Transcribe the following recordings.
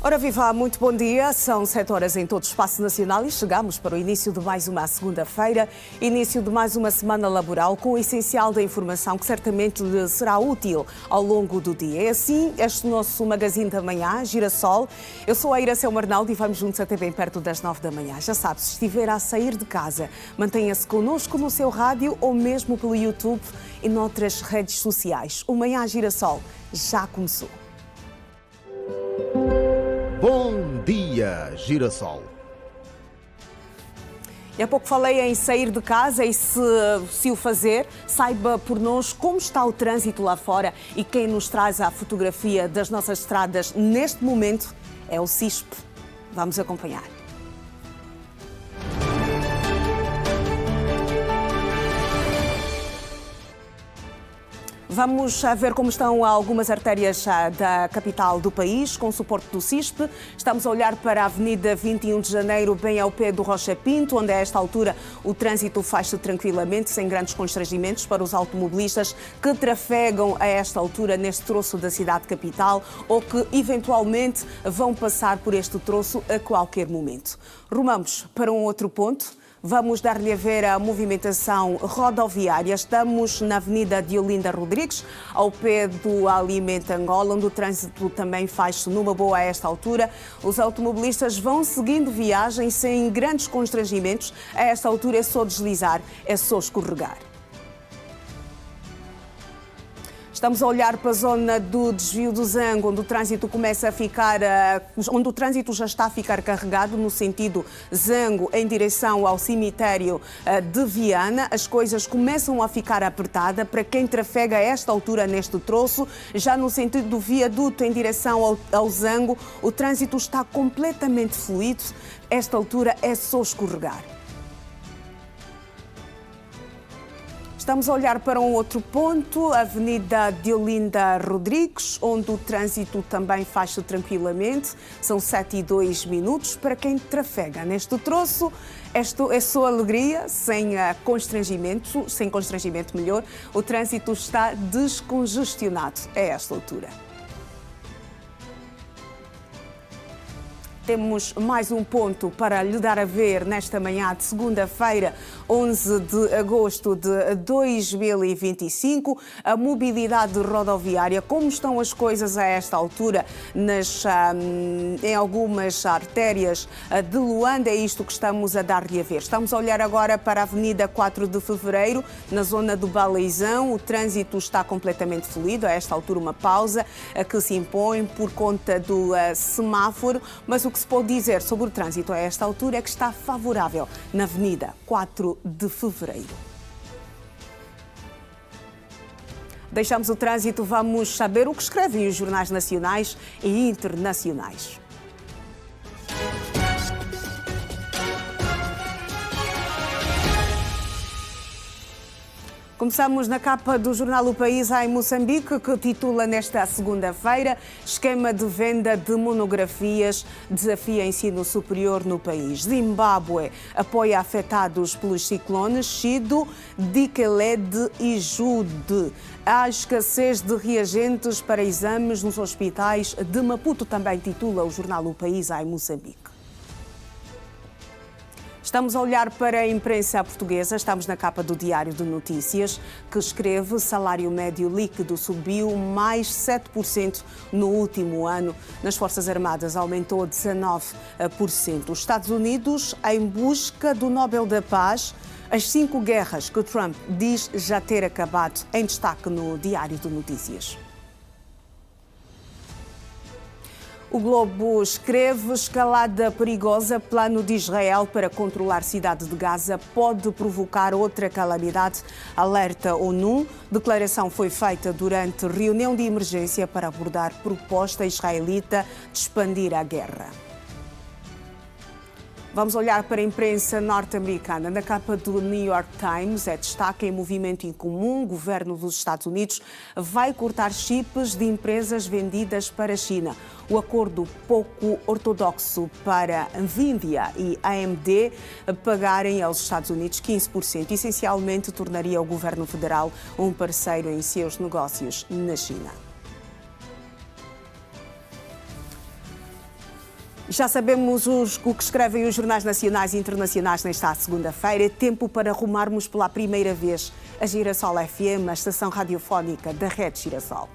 Ora viva, muito bom dia. São 7 horas em todo o espaço nacional e chegamos para o início de mais uma segunda-feira, início de mais uma semana laboral com o essencial da informação que certamente lhe será útil ao longo do dia. É assim este nosso magazine da manhã, Girassol. Eu sou a Iracema Arnaldo e vamos juntos até bem perto das 9 da manhã. Já sabe, se estiver a sair de casa, mantenha-se connosco no seu rádio ou mesmo pelo YouTube e noutras redes sociais. O Manhã Girassol já começou. Bom dia, Girassol. E há pouco falei em sair de casa e se o fazer, saiba por nós como está o trânsito lá fora e quem nos traz a fotografia das nossas estradas neste momento é o CISP. Vamos acompanhar. Vamos ver como estão algumas artérias da capital do país, com suporte do CISP. Estamos a olhar para a Avenida 21 de Janeiro, bem ao pé do Rocha Pinto, onde a esta altura o trânsito faz-se tranquilamente, sem grandes constrangimentos para os automobilistas que trafegam a esta altura neste troço da cidade capital ou que eventualmente vão passar por este troço a qualquer momento. Rumamos para um outro ponto. Vamos dar-lhe a ver a movimentação rodoviária. Estamos na Avenida de Olinda Rodrigues, ao pé do Alimenta Angola, onde o trânsito também faz-se numa boa a esta altura. Os automobilistas vão seguindo viagem sem grandes constrangimentos. A esta altura é só deslizar, é só escorregar. Estamos a olhar para a zona do desvio do Zango, onde o trânsito começa a ficar, onde o trânsito já está a ficar carregado no sentido Zango em direção ao cemitério de Viana. As coisas começam a ficar apertadas para quem trafega a esta altura neste troço. Já no sentido do viaduto em direção ao Zango, o trânsito está completamente fluido. Esta altura é só escorregar. Estamos a olhar para um outro ponto, a Avenida de Olinda Rodrigues, onde o trânsito também faz-se tranquilamente. São 7:02 para quem trafega neste troço. Isto é só alegria, sem constrangimento melhor. O trânsito está descongestionado a esta altura. Temos mais um ponto para lhe dar a ver nesta manhã de segunda-feira, 11 de agosto de 2025. A mobilidade rodoviária, como estão as coisas a esta altura em algumas artérias de Luanda, é isto que estamos a dar-lhe a ver. Estamos a olhar agora para a Avenida 4 de Fevereiro, na zona do Baleizão. O trânsito está completamente fluido. A esta altura uma pausa que se impõe por conta do semáforo, mas o que se pode dizer sobre o trânsito a esta altura é que está favorável na Avenida 4 de Fevereiro. Deixamos o trânsito, vamos saber o que escrevem os jornais nacionais e internacionais. Começamos na capa do jornal O País em Moçambique, que titula nesta segunda-feira: Esquema de venda de monografias desafia ensino superior no país. Zimbábue apoia afetados pelos ciclones Chido, Dikeled e Jude. Há escassez de reagentes para exames nos hospitais de Maputo, também titula o jornal O País em Moçambique. Estamos a olhar para a imprensa portuguesa, estamos na capa do Diário de Notícias, que escreve: salário médio líquido subiu mais 7% no último ano. Nas Forças Armadas aumentou 19%. Os Estados Unidos em busca do Nobel da Paz. As 5 guerras que Trump diz já ter acabado, em destaque no Diário de Notícias. O Globo escreve: escalada perigosa, plano de Israel para controlar cidade de Gaza pode provocar outra calamidade, alerta ONU. Declaração foi feita durante reunião de emergência para abordar proposta israelita de expandir a guerra. Vamos olhar para a imprensa norte-americana. Na capa do New York Times é destaque em movimento incomum. O governo dos Estados Unidos vai cortar chips de empresas vendidas para a China. O acordo pouco ortodoxo para Nvidia e AMD pagarem aos Estados Unidos 15%, essencialmente tornaria o governo federal um parceiro em seus negócios na China. Já sabemos o que escrevem os jornais nacionais e internacionais nesta segunda-feira. É tempo para arrumarmos pela primeira vez a Girassol FM, a estação radiofónica da Rede Girassol.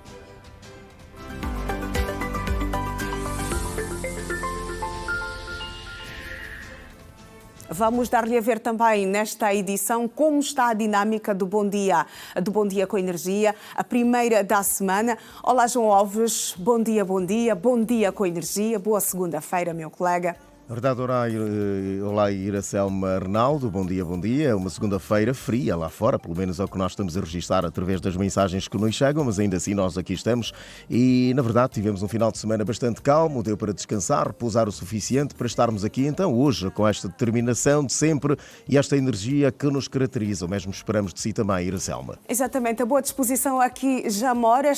Vamos dar-lhe a ver também nesta edição como está a dinâmica do Bom Dia com Energia, a primeira da semana. Olá, João Alves, bom dia com energia, boa segunda-feira, meu colega. Verdade, olá Iracelma Arnaldo, bom dia. Uma segunda-feira fria lá fora, pelo menos é o que nós estamos a registrar através das mensagens que nos chegam, mas ainda assim nós aqui estamos e, na verdade, tivemos um final de semana bastante calmo, deu para descansar, repousar o suficiente para estarmos aqui então hoje com esta determinação de sempre e esta energia que nos caracteriza, o mesmo esperamos de si também, Iracelma. Exatamente, a boa disposição aqui já mora,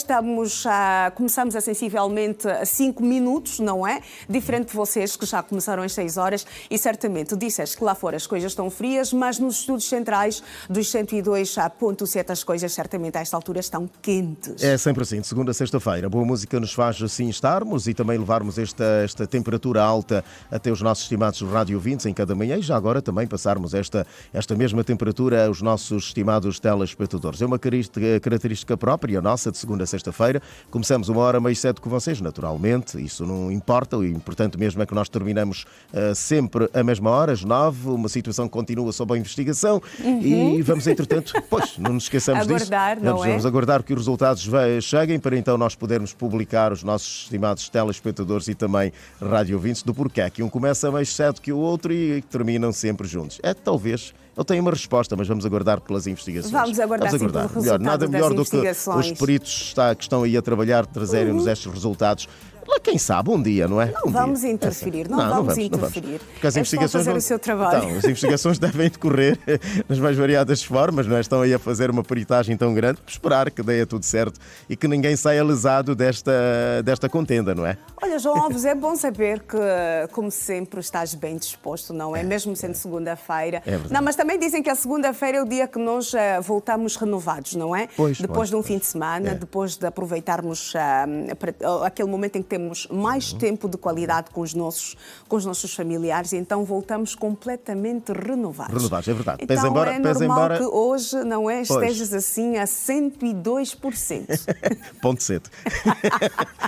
começamos a sensivelmente 5 minutos, não é? Diferente de vocês que já começaram às 6 horas e certamente disseste que lá fora as coisas estão frias, mas nos estudos centrais dos 102.7 as coisas certamente a esta altura estão quentes. É sempre assim, de segunda a sexta-feira. A boa música nos faz assim estarmos e também levarmos esta temperatura alta até os nossos estimados rádio ouvintes em cada manhã e já agora também passarmos esta mesma temperatura aos nossos estimados telespectadores. É uma característica própria nossa de segunda a sexta-feira. Começamos 1h mais 7 com vocês, naturalmente, isso não importa, o importante mesmo é que nós terminamos sempre a mesma hora, às 9, uma situação que continua sob a investigação e vamos, entretanto, não nos esqueçamos disso. Vamos aguardar que os resultados cheguem para então nós podermos publicar os nossos estimados telespectadores e também rádio ouvintes do porquê que um começa mais cedo que o outro e terminam sempre juntos. Talvez eu tenho uma resposta, mas vamos aguardar pelas investigações. Vamos aguardar. Nada melhor do que os peritos que estão aí a trabalhar trazerem-nos estes resultados. Quem sabe um dia, não é? Não vamos interferir, não vamos interferir. Porque as investigações fazer o seu trabalho. Então, as investigações devem decorrer nas mais variadas formas, não é? Estão aí a fazer uma peritagem tão grande para esperar que dê tudo certo e que ninguém saia lesado desta contenda, não é? Olha, João Alves, é bom saber que, como sempre, estás bem disposto, não é? Mesmo sendo segunda-feira. Não, mas também dizem que a segunda-feira é o dia que nós voltamos renovados, não é? Depois de um fim de semana, depois de aproveitarmos aquele momento em que temos mais tempo de qualidade com os nossos familiares, então voltamos completamente renovados. Renovados, é verdade. Então é normal que hoje, não é, estejas assim a 102%. Ponto 7.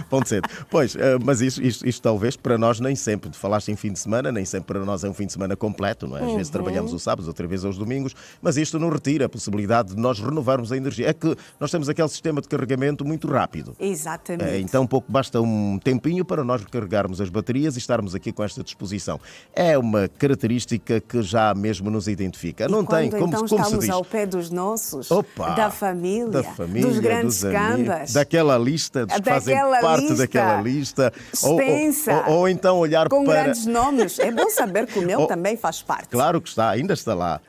Ponto 7. Pois, mas isto talvez para nós nem sempre, falaste em fim de semana, nem sempre para nós é um fim de semana completo, não é? Às vezes trabalhamos os sábados, outra vez aos domingos, mas isto não retira a possibilidade de nós renovarmos a energia. É que nós temos aquele sistema de carregamento muito rápido. Exatamente. Então basta um tempinho para nós recarregarmos as baterias e estarmos aqui com esta disposição. É uma característica que já mesmo nos identifica. Não tem, como se diz. Estamos ao pé dos nossos, da família, dos grandes gambas. Daquela lista, dos que fazem parte daquela lista. Extensa. Ou então olhar com para... grandes nomes. É bom saber que o meu também faz parte. Claro que está, ainda está lá.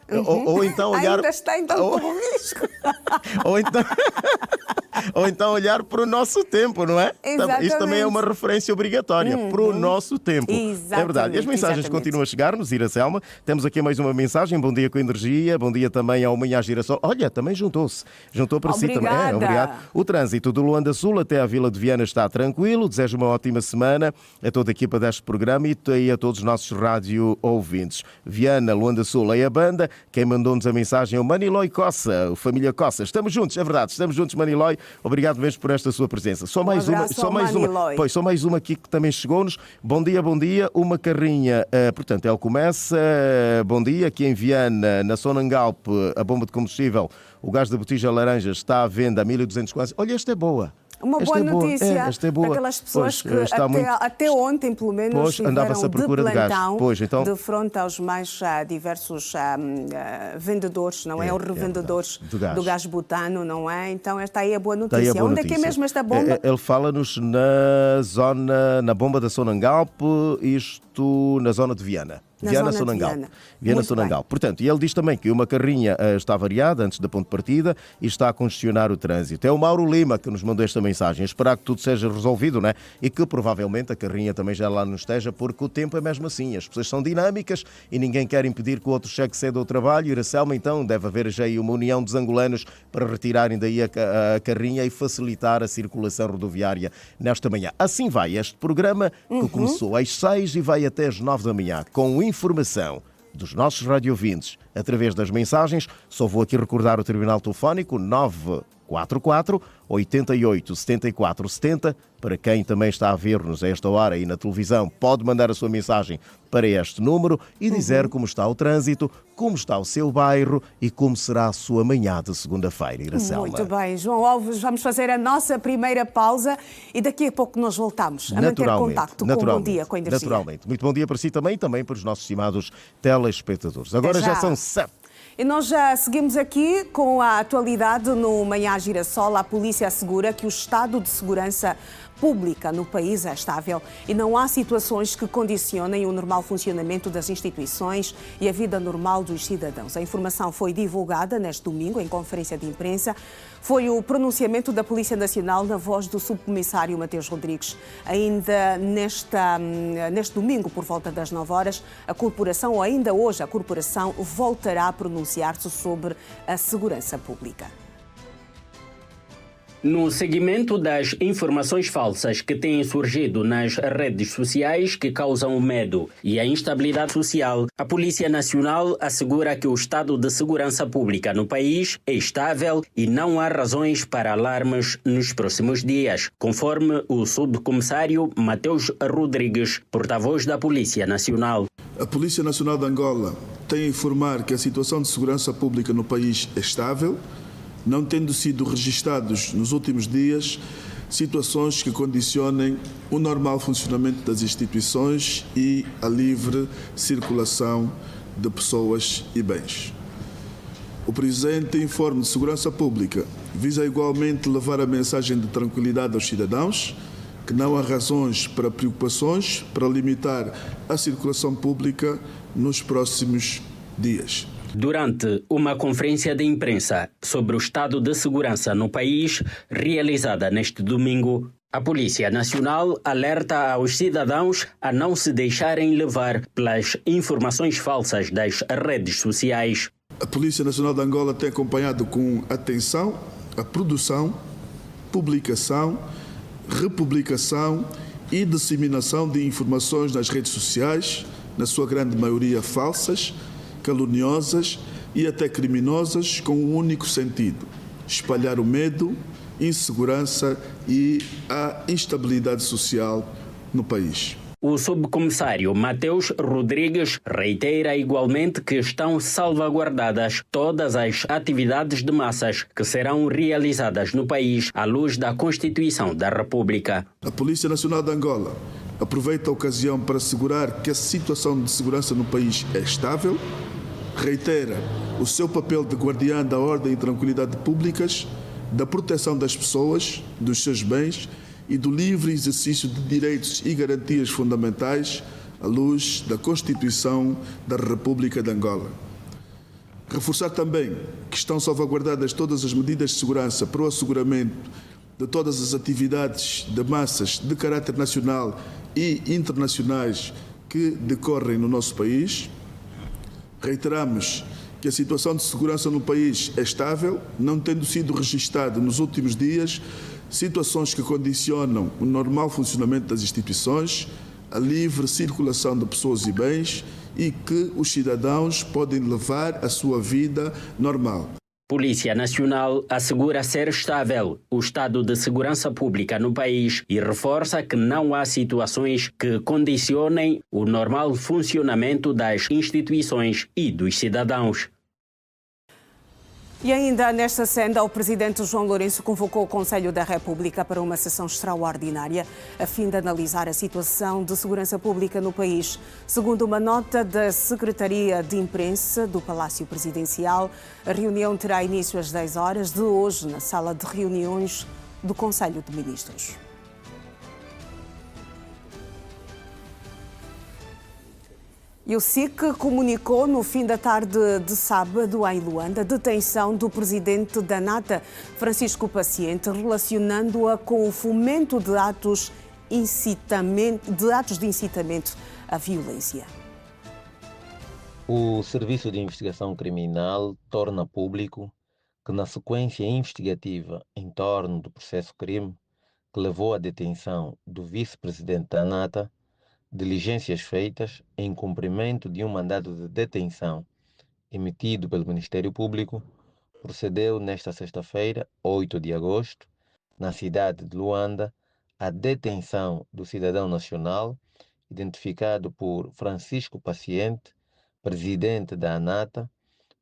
Ou então olhar... Ainda está, então, com risco. Ou então olhar para o nosso tempo, não é? Exatamente. Isto também é uma referência obrigatória para o nosso tempo. Exatamente. É verdade. E as mensagens continuam a chegar-nos, Iracelma. Temos aqui mais uma mensagem. Bom dia com energia. Bom dia também ao Manhã Girassol. Olha, também juntou para si também. Obrigado. O trânsito do Luanda Sul até à Vila de Viana está tranquilo. Desejo uma ótima semana a toda a equipa deste programa e a todos os nossos rádio ouvintes. Viana, Luanda Sul é a banda. Quem mandou-nos a mensagem é o Manilói Coça, o Família Coça. Estamos juntos, é verdade. Estamos juntos, Manilói. Obrigado mesmo por esta sua presença. Só mais uma aqui que também chegou-nos. Bom dia. Uma carrinha, portanto, ele começa. Bom dia, aqui em Viana, na Sonangalp, a bomba de combustível, o gás da botija laranja está à venda a 1.200 kwanzas. Olha, esta é boa. Uma boa notícia esta é boa. Para aquelas pessoas que até ontem, pelo menos, estiveram de plantão de frente aos mais diversos vendedores, não é? Os revendedores do gás butano, não é? Então esta aí é a boa notícia. Onde é que é mesmo esta bomba? Ele fala-nos na bomba da Sonangalp, isto na zona de Viana. Viana Sonangol. Viana Sonangol. Portanto, e ele diz também que uma carrinha está variada antes da ponte de partida e está a congestionar o trânsito. É o Mauro Lima que nos mandou esta mensagem. Esperar que tudo seja resolvido, né? E que provavelmente a carrinha também já lá não esteja, porque o tempo é mesmo assim. As pessoas são dinâmicas e ninguém quer impedir que o outro chegue cedo ao trabalho. Iracema, então, deve haver já aí uma união dos angolanos para retirarem daí a carrinha e facilitar a circulação rodoviária nesta manhã. Assim vai este programa que começou às 6 e vai até às 9 da manhã, com informação dos nossos radiovintes através das mensagens. Só vou aqui recordar o terminal telefónico 944 88 74 70. Para quem também está a ver-nos a esta hora aí na televisão, pode mandar a sua mensagem para este número e dizer como está o trânsito, como está o seu bairro e como será a sua manhã de segunda-feira, Iracema. Muito bem, João Alves, vamos fazer a nossa primeira pausa e daqui a pouco nós voltamos a manter contacto com o Bom Dia com Energia. Naturalmente. Muito bom dia para si também e também para os nossos estimados telespectadores. Agora já são 7. E nós já seguimos aqui com a atualidade no Manhã Girassol. A polícia assegura que o estado de segurança pública no país é estável e não há situações que condicionem o normal funcionamento das instituições e a vida normal dos cidadãos. A informação foi divulgada neste domingo em conferência de imprensa. Foi o pronunciamento da Polícia Nacional na voz do subcomissário Mateus Rodrigues. Ainda neste domingo, por volta das 9 horas, a corporação, ou ainda hoje, a corporação voltará a pronunciar-se sobre a segurança pública. No seguimento das informações falsas que têm surgido nas redes sociais que causam o medo e a instabilidade social, a Polícia Nacional assegura que o estado de segurança pública no país é estável e não há razões para alarmes nos próximos dias, conforme o subcomissário Mateus Rodrigues, porta-voz da Polícia Nacional. A Polícia Nacional de Angola tem a informar que a situação de segurança pública no país é estável, não tendo sido registados nos últimos dias situações que condicionem o normal funcionamento das instituições e a livre circulação de pessoas e bens. O presente informe de segurança pública visa igualmente levar a mensagem de tranquilidade aos cidadãos, que não há razões para preocupações para limitar a circulação pública nos próximos dias. Durante uma conferência de imprensa sobre o estado de segurança no país, realizada neste domingo, a Polícia Nacional alerta aos cidadãos a não se deixarem levar pelas informações falsas das redes sociais. A Polícia Nacional de Angola tem acompanhado com atenção a produção, publicação, republicação e disseminação de informações nas redes sociais, na sua grande maioria falsas, caluniosas e até criminosas, com um único sentido: espalhar o medo, insegurança e a instabilidade social no país. O subcomissário Mateus Rodrigues reitera igualmente que estão salvaguardadas todas as atividades de massas que serão realizadas no país à luz da Constituição da República. A Polícia Nacional de Angola aproveita a ocasião para assegurar que a situação de segurança no país é estável, reitera o seu papel de guardiã da ordem e tranquilidade públicas, da proteção das pessoas, dos seus bens e do livre exercício de direitos e garantias fundamentais à luz da Constituição da República de Angola. Reforçar também que estão salvaguardadas todas as medidas de segurança para o asseguramento de todas as atividades de massas de caráter nacional e internacionais que decorrem no nosso país. Reiteramos que a situação de segurança no país é estável, não tendo sido registado nos últimos dias situações que condicionam o normal funcionamento das instituições, a livre circulação de pessoas e bens e que os cidadãos podem levar a sua vida normal. Polícia Nacional assegura ser estável o estado de segurança pública no país e reforça que não há situações que condicionem o normal funcionamento das instituições e dos cidadãos. E ainda nesta senda, o presidente João Lourenço convocou o Conselho da República para uma sessão extraordinária a fim de analisar a situação de segurança pública no país. Segundo uma nota da Secretaria de Imprensa do Palácio Presidencial, a reunião terá início às 10 horas de hoje na sala de reuniões do Conselho de Ministros. E o SIC comunicou no fim da tarde de sábado em Luanda a detenção do presidente da ANATA, Francisco Paciente, relacionando-a com o fomento de atos de incitamento à violência. O Serviço de Investigação Criminal torna público que, na sequência investigativa em torno do processo-crime que levou à detenção do vice-presidente da ANATA, diligências feitas em cumprimento de um mandado de detenção emitido pelo Ministério Público, procedeu nesta sexta-feira, 8 de agosto, na cidade de Luanda, a detenção do cidadão nacional, identificado por Francisco Paciente, presidente da ANATA,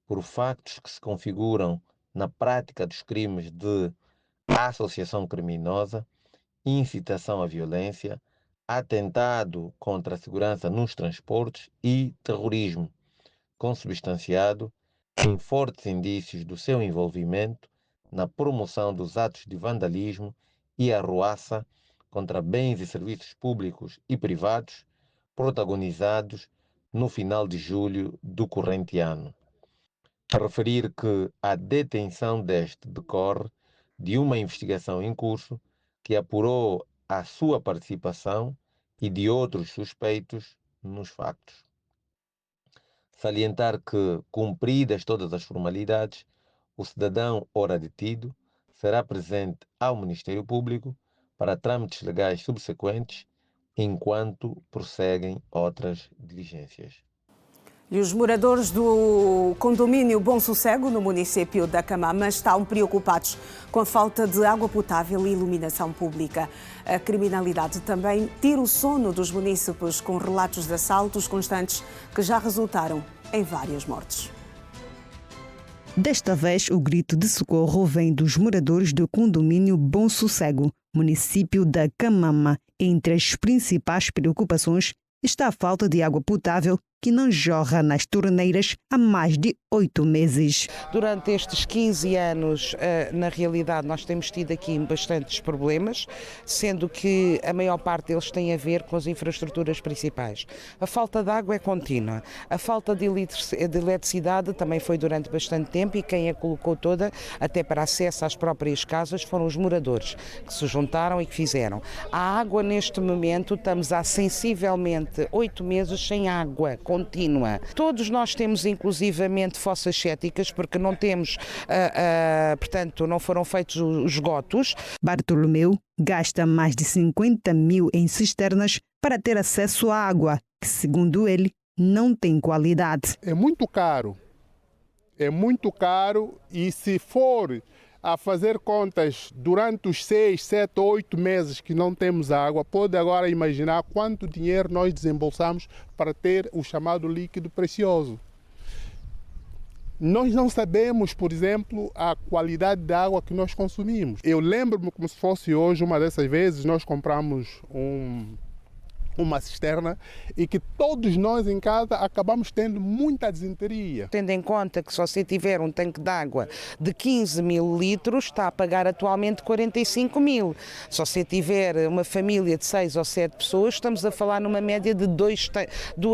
por factos que se configuram na prática dos crimes de associação criminosa, incitação à violência, atentado contra a segurança nos transportes e terrorismo, consubstanciado em fortes indícios do seu envolvimento na promoção dos atos de vandalismo e arruaça contra bens e serviços públicos e privados, protagonizados no final de julho do corrente ano. A referir que a detenção deste decorre de uma investigação em curso que apurou a sua participação e de outros suspeitos nos factos. Salientar que, cumpridas todas as formalidades, o cidadão ora detido será presente ao Ministério Público para trâmites legais subsequentes, enquanto prosseguem outras diligências. E os moradores do condomínio Bom Sossego, no município da Camama, estão preocupados com a falta de água potável e iluminação pública. A criminalidade também tira o sono dos munícipes, com relatos de assaltos constantes que já resultaram em várias mortes. Desta vez, o grito de socorro vem dos moradores do condomínio Bom Sossego, município da Camama. Entre as principais preocupações está a falta de água potável, que não jorra nas torneiras há mais de 8 meses. Durante estes 15 anos, na realidade, nós temos tido aqui bastantes problemas, sendo que a maior parte deles tem a ver com as infraestruturas principais. A falta de água é contínua. A falta de eletricidade também foi durante bastante tempo, e quem a colocou toda, até para acesso às próprias casas, foram os moradores que se juntaram e que fizeram. A água, neste momento, estamos há sensivelmente 8 meses sem água contínua. Todos nós temos inclusivamente fossas céticas, porque não temos, portanto, não foram feitos os esgotos. Bartolomeu gasta mais de 50 mil em cisternas para ter acesso à água, que, segundo ele, não tem qualidade. É muito caro, e se for a fazer contas durante os 6, 7, 8 meses que não temos água, pode agora imaginar quanto dinheiro nós desembolsamos para ter o chamado líquido precioso. Nós não sabemos, por exemplo, a qualidade da água que nós consumimos. Eu lembro-me como se fosse hoje, uma dessas vezes, nós compramos uma cisterna e que todos nós em casa acabamos tendo muita desinteria. Tendo em conta que se você tiver um tanque de água de 15 mil litros, está a pagar atualmente 45 mil. Se você tiver uma família de 6 ou 7 pessoas, estamos a falar numa média de 2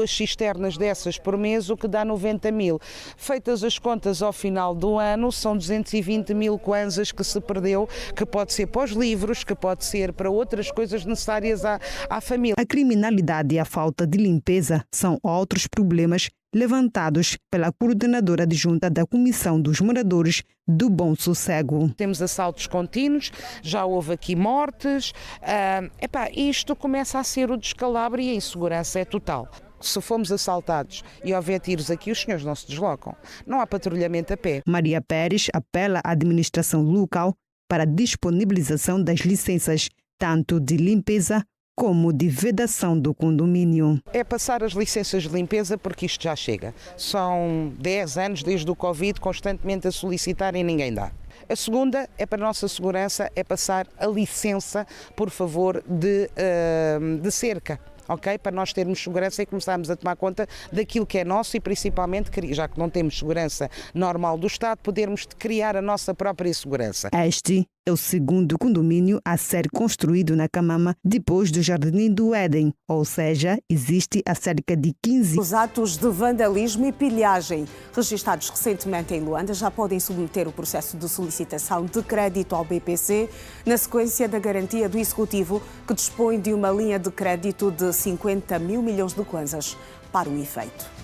cisternas dessas por mês, o que dá 90 mil. Feitas as contas ao final do ano, são 220 mil kwanzas que se perdeu, que pode ser para os livros, que pode ser para outras coisas necessárias à família. A criminalidade e a falta de limpeza são outros problemas levantados pela coordenadora adjunta da Comissão dos Moradores do Bom Sossego. Temos assaltos contínuos, já houve aqui mortes, isto começa a ser o descalabro e a insegurança é total. Se fomos assaltados e houver tiros aqui, os senhores não se deslocam. Não há patrulhamento a pé. Maria Pérez apela à administração local para a disponibilização das licenças, tanto de limpeza como de vedação do condomínio. É passar as licenças de limpeza, porque isto já chega. São 10 anos desde o Covid, constantemente a solicitar e ninguém dá. A segunda é para a nossa segurança, é passar a licença, por favor, de cerca. ok? Para nós termos segurança e começarmos a tomar conta daquilo que é nosso e principalmente, já que não temos segurança normal do Estado, podermos criar a nossa própria segurança. Este é o segundo condomínio a ser construído na Camama depois do Jardim do Éden, ou seja, existe há cerca de 15 Os atos de vandalismo e pilhagem registrados recentemente em Luanda já podem submeter o processo de solicitação de crédito ao BPC na sequência da garantia do Executivo, que dispõe de uma linha de crédito de 50 mil milhões de kwanzas para o efeito.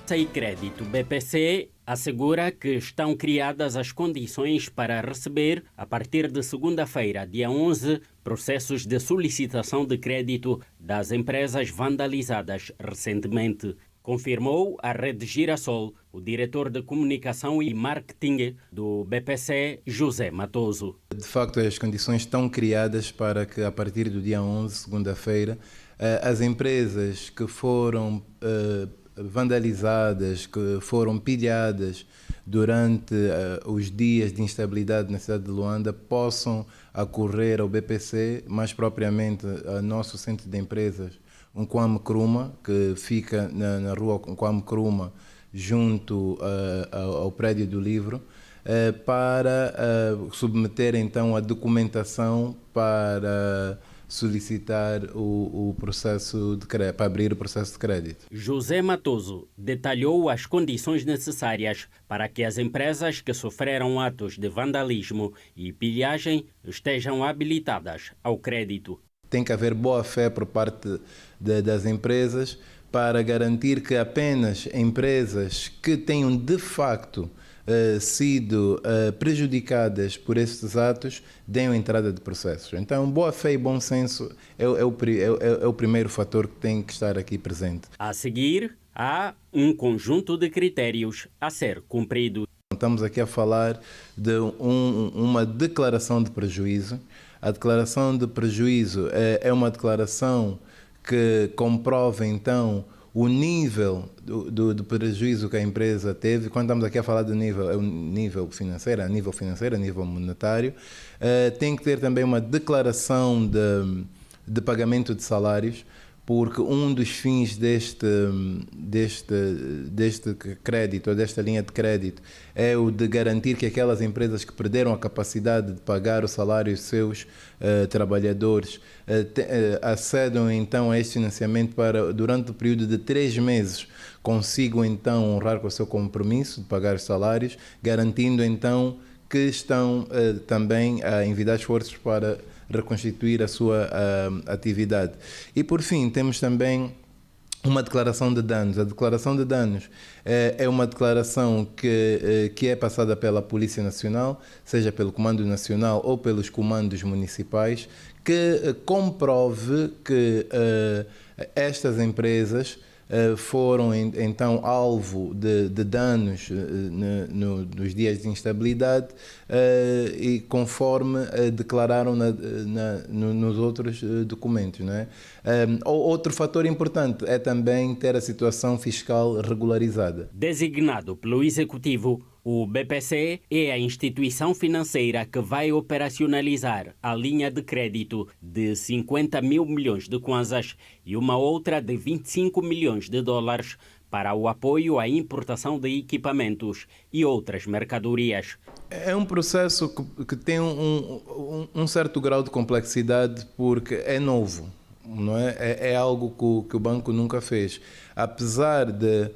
Sem crédito, BPC assegura que estão criadas as condições para receber, a partir de segunda-feira, dia 11, processos de solicitação de crédito das empresas vandalizadas recentemente. Confirmou à Rede Girassol o diretor de comunicação e marketing do BPC, José Matoso. De facto, as condições estão criadas para que, a partir do dia 11, segunda-feira, as empresas que foram vandalizadas, que foram pilhadas durante os dias de instabilidade na cidade de Luanda, possam acorrer ao BPC, mais propriamente ao nosso centro de empresas, um Kwame Nkrumah, que fica na rua Kwame Nkrumah, junto ao prédio do livro, para submeter então a documentação para solicitar o processo de crédito, para abrir o processo de crédito. José Matoso detalhou as condições necessárias para que as empresas que sofreram atos de vandalismo e pilhagem estejam habilitadas ao crédito. Tem que haver boa-fé por parte das empresas para garantir que apenas empresas que tenham de facto sido prejudicadas por estes atos deem entrada de processos. Então, boa-fé e bom senso é o primeiro fator que tem que estar aqui presente. A seguir, há um conjunto de critérios a ser cumprido. Estamos aqui a falar de uma declaração de prejuízo. A declaração de prejuízo é uma declaração que comprova, então, o nível do prejuízo que a empresa teve. Quando estamos aqui a falar do nível, é o nível financeiro, a nível monetário. Tem que ter também uma declaração de pagamento de salários, porque um dos fins deste crédito, ou desta linha de crédito, é o de garantir que aquelas empresas que perderam a capacidade de pagar o salário dos seus trabalhadores acedam então a este financiamento para, durante o período de 3 meses, consigam então honrar com o seu compromisso de pagar os salários, garantindo então que estão também a envidar esforços para reconstituir a sua atividade. E por fim, temos também uma declaração de danos. A declaração de danos é uma declaração que é passada pela Polícia Nacional, seja pelo Comando Nacional ou pelos comandos municipais, que comprove que estas empresas foram então alvo de danos nos dias de instabilidade e conforme declararam nos outros documentos, não é? Outro fator importante é também ter a situação fiscal regularizada. Designado pelo Executivo, o BPC é a instituição financeira que vai operacionalizar a linha de crédito de 50 mil milhões de kwanzas e uma outra de 25 milhões de dólares para o apoio à importação de equipamentos e outras mercadorias. É um processo que tem um certo grau de complexidade porque é novo, não é? É algo que o banco nunca fez. Apesar de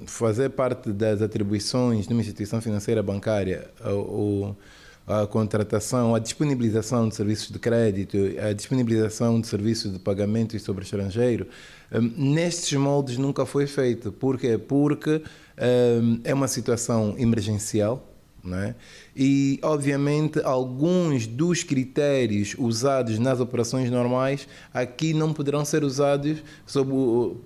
fazer parte das atribuições de uma instituição financeira bancária, a contratação, a disponibilização de serviços de crédito, a disponibilização de serviços de pagamento sobre estrangeiro, nestes moldes nunca foi feito. Por quê? Porque é uma situação emergencial, não é? E, obviamente, alguns dos critérios usados nas operações normais aqui não poderão ser usados sob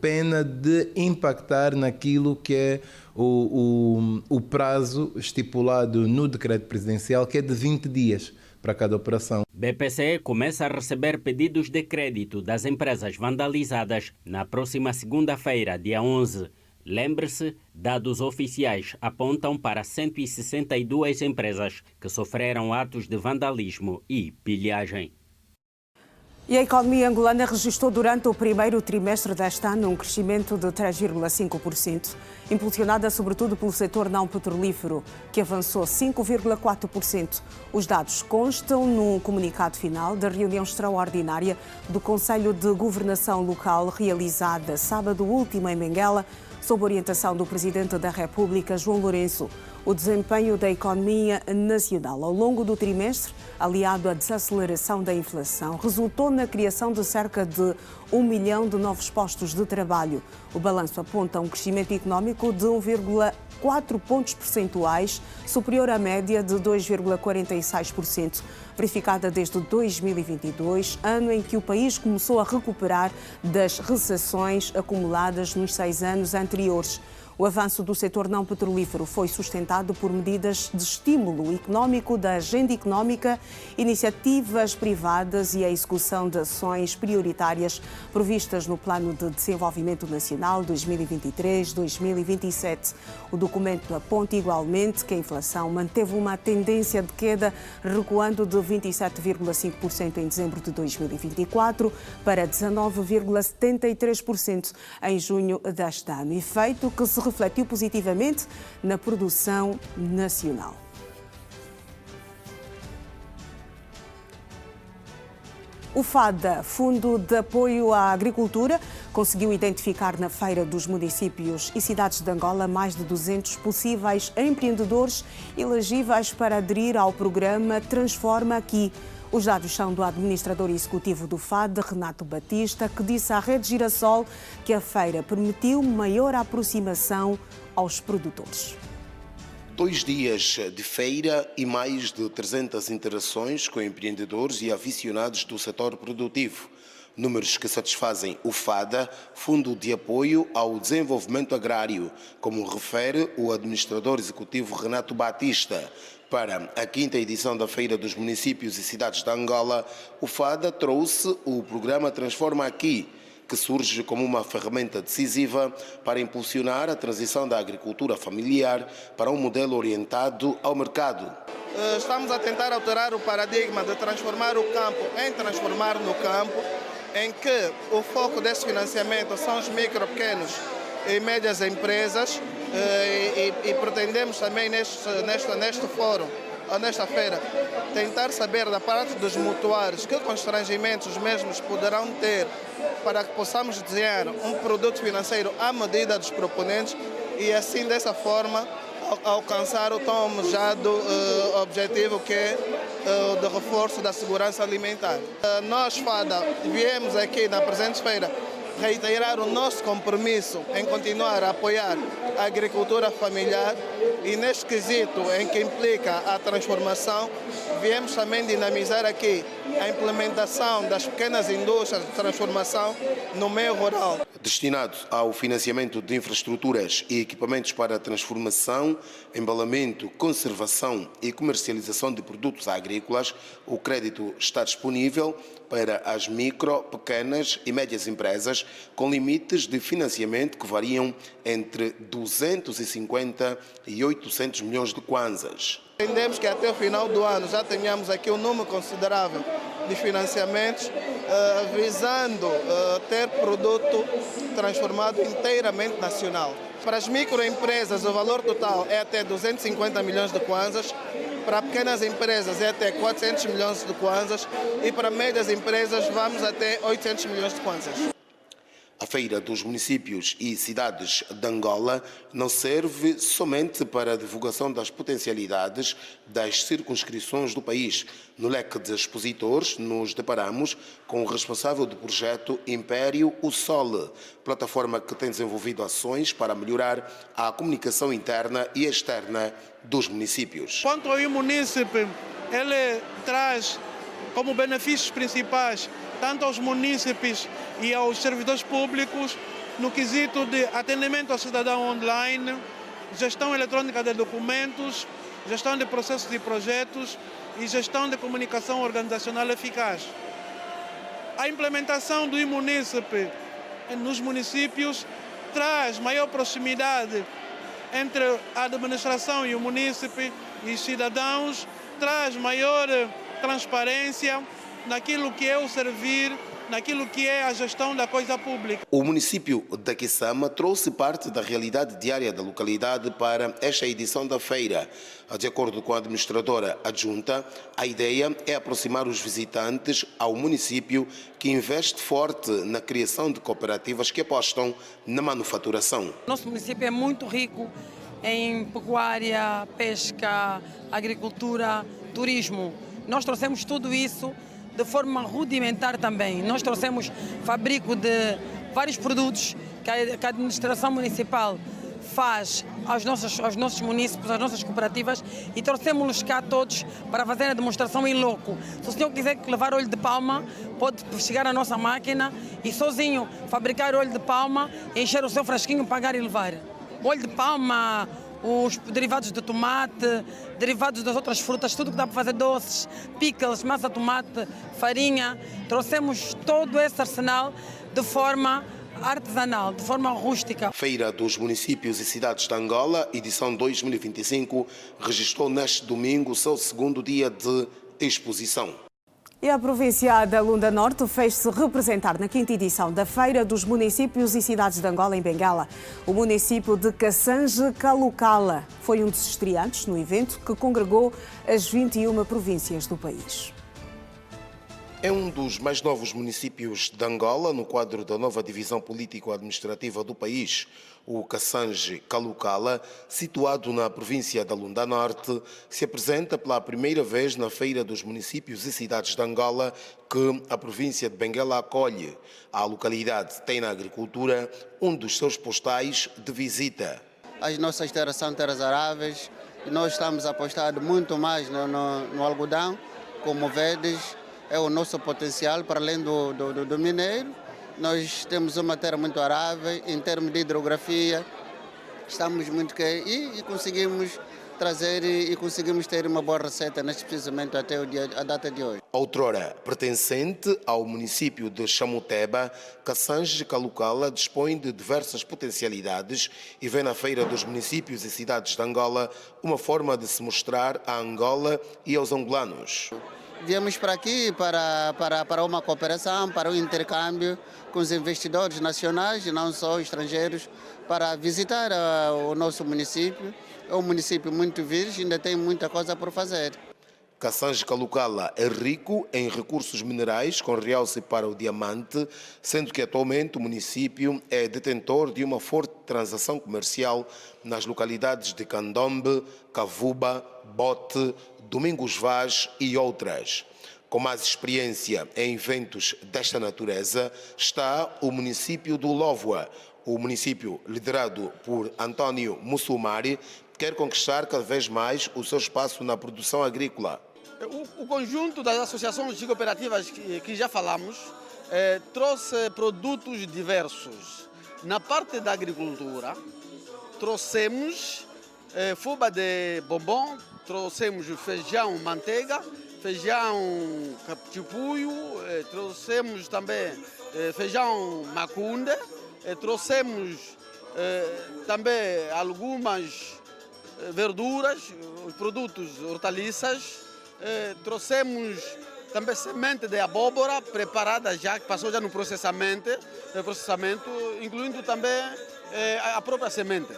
pena de impactar naquilo que é o prazo estipulado no decreto presidencial, que é de 20 dias para cada operação. BPC começa a receber pedidos de crédito das empresas vandalizadas na próxima segunda-feira, dia 11. Lembre-se, dados oficiais apontam para 162 empresas que sofreram atos de vandalismo e pilhagem. E a economia angolana registrou durante o primeiro trimestre deste ano um crescimento de 3,5%, impulsionada sobretudo pelo setor não petrolífero, que avançou 5,4%. Os dados constam no comunicado final da reunião extraordinária do Conselho de Governação Local realizada sábado último em Benguela, sob orientação do Presidente da República, João Lourenço. O desempenho da economia nacional ao longo do trimestre, aliado à desaceleração da inflação, resultou na criação de cerca de 1 milhão de novos postos de trabalho. O balanço aponta um crescimento económico de 1,4 pontos percentuais, superior à média de 2,46%, verificada desde 2022, ano em que o país começou a recuperar das recessões acumuladas nos 6 anos anteriores. O avanço do setor não petrolífero foi sustentado por medidas de estímulo económico da agenda económica, iniciativas privadas e a execução de ações prioritárias previstas no Plano de Desenvolvimento Nacional 2023-2027. O documento aponta igualmente que a inflação manteve uma tendência de queda, recuando de 27,5% em dezembro de 2024 para 19,73% em junho deste ano, efeito que se refletiu positivamente na produção nacional. O FADA, Fundo de Apoio à Agricultura, conseguiu identificar na Feira dos Municípios e Cidades de Angola mais de 200 possíveis empreendedores elegíveis para aderir ao programa Transforma Aqui. Os dados são do administrador executivo do FAD, Renato Batista, que disse à Rede Girassol que a feira permitiu maior aproximação aos produtores. 2 dias de feira e mais de 300 interações com empreendedores e aficionados do setor produtivo. Números que satisfazem o FADA, Fundo de Apoio ao Desenvolvimento Agrário, como refere o administrador executivo Renato Batista. Para a 5ª edição da Feira dos Municípios e Cidades de Angola, o FADA trouxe o programa Transforma Aqui, que surge como uma ferramenta decisiva para impulsionar a transição da agricultura familiar para um modelo orientado ao mercado. Estamos a tentar alterar o paradigma de transformar o campo em transformar no campo, em que o foco desse financiamento são os micro, pequenos e médias empresas, e pretendemos também neste fórum, ou nesta feira, tentar saber da parte dos mutuários que constrangimentos os mesmos poderão ter para que possamos desenhar um produto financeiro à medida dos proponentes e assim, dessa forma, alcançar o tão almejado objetivo que é o de reforço da segurança alimentar. Nós, FADA, viemos aqui na presente feira reiterar o nosso compromisso em continuar a apoiar a agricultura familiar e neste quesito em que implica a transformação, viemos também dinamizar aqui a implementação das pequenas indústrias de transformação no meio rural. Destinado ao financiamento de infraestruturas e equipamentos para a transformação, embalamento, conservação e comercialização de produtos agrícolas, o crédito está disponível para as micro, pequenas e médias empresas com limites de financiamento que variam entre 250 e 800 milhões de kwanzas. Entendemos que até o final do ano já tenhamos aqui um número considerável de financiamentos, visando ter produto transformado inteiramente nacional. Para as microempresas, o valor total é até 250 milhões de kwanzas, para pequenas empresas é até 400 milhões de kwanzas e para médias empresas vamos até 800 milhões de kwanzas. A Feira dos Municípios e Cidades de Angola não serve somente para a divulgação das potencialidades das circunscrições do país. No leque de expositores, nos deparamos com o responsável do projeto Império o Sol, plataforma que tem desenvolvido ações para melhorar a comunicação interna e externa dos municípios. Quanto ao município, ele traz como benefícios principais tanto aos munícipes e aos servidores públicos no quesito de atendimento ao cidadão online, gestão eletrônica de documentos, gestão de processos e projetos e gestão de comunicação organizacional eficaz. A implementação do e-munícipe nos municípios traz maior proximidade entre a administração e o munícipe e os cidadãos, traz maior transparência naquilo que é o servir, naquilo que é a gestão da coisa pública. O município de Kisama trouxe parte da realidade diária da localidade para esta edição da feira. De acordo com a administradora adjunta, a ideia é aproximar os visitantes ao município, que investe forte na criação de cooperativas que apostam na manufaturação. Nosso município é muito rico em pecuária, pesca, agricultura, turismo. Nós trouxemos tudo isso de forma rudimentar também. Nós trouxemos fabrico de vários produtos que a administração municipal faz aos nossos municípios, às nossas cooperativas, e trouxemos-los cá todos para fazer a demonstração em loco. Se o senhor quiser levar óleo de palma, pode chegar à nossa máquina e sozinho fabricar óleo de palma, encher o seu frasquinho, pagar e levar. Óleo de palma, os derivados de tomate, derivados das outras frutas, tudo que dá para fazer doces, pickles, massa de tomate, farinha. Trouxemos todo esse arsenal de forma artesanal, de forma rústica. Feira dos Municípios e Cidades de Angola, edição 2025, registrou neste domingo o seu segundo dia de exposição. E a província da Lunda Norte fez-se representar na quinta edição da Feira dos Municípios e Cidades de Angola, em Benguela. O município de Kassange Kalukala foi um dos estreantes no evento, que congregou as 21 províncias do país. É um dos mais novos municípios de Angola, no quadro da nova divisão político-administrativa do país. O Kassange Kalukala, situado na província da Lunda Norte, se apresenta pela primeira vez na Feira dos Municípios e Cidades de Angola, que a província de Benguela acolhe. A localidade tem na agricultura um dos seus postais de visita. As nossas terras são terras aráveis e nós estamos apostados muito mais no algodão, como vedes. É o nosso potencial, para além do mineiro. Nós temos uma terra muito arável, em termos de hidrografia, estamos muito e conseguimos trazer e conseguimos ter uma boa receita neste precisamente até a data de hoje. Outrora pertencente ao município de Chamuteba, Kassange Kalukala dispõe de diversas potencialidades e vê na Feira dos Municípios e Cidades de Angola uma forma de se mostrar a Angola e aos angolanos. Viemos para aqui para uma cooperação, para um intercâmbio com os investidores nacionais e não só estrangeiros, para visitar o nosso município. É um município muito virgem, ainda tem muita coisa por fazer. Kassange Kalukala é rico em recursos minerais, com realce para o diamante, sendo que atualmente o município é detentor de uma forte transação comercial nas localidades de Candombe, Kavuba, Bote, Domingos Vaz e outras. Com mais experiência em eventos desta natureza está o município do Lóvoa. O município, liderado por António Mussumari, quer conquistar cada vez mais o seu espaço na produção agrícola. O conjunto das associações e cooperativas que já falamos trouxe produtos diversos. Na parte da agricultura, trouxemos fuba de bombom, trouxemos feijão manteiga, feijão captipuio, trouxemos também feijão macunde, trouxemos também algumas verduras, produtos hortaliças, trouxemos também semente de abóbora preparada já, que passou já no processamento, incluindo também a própria semente.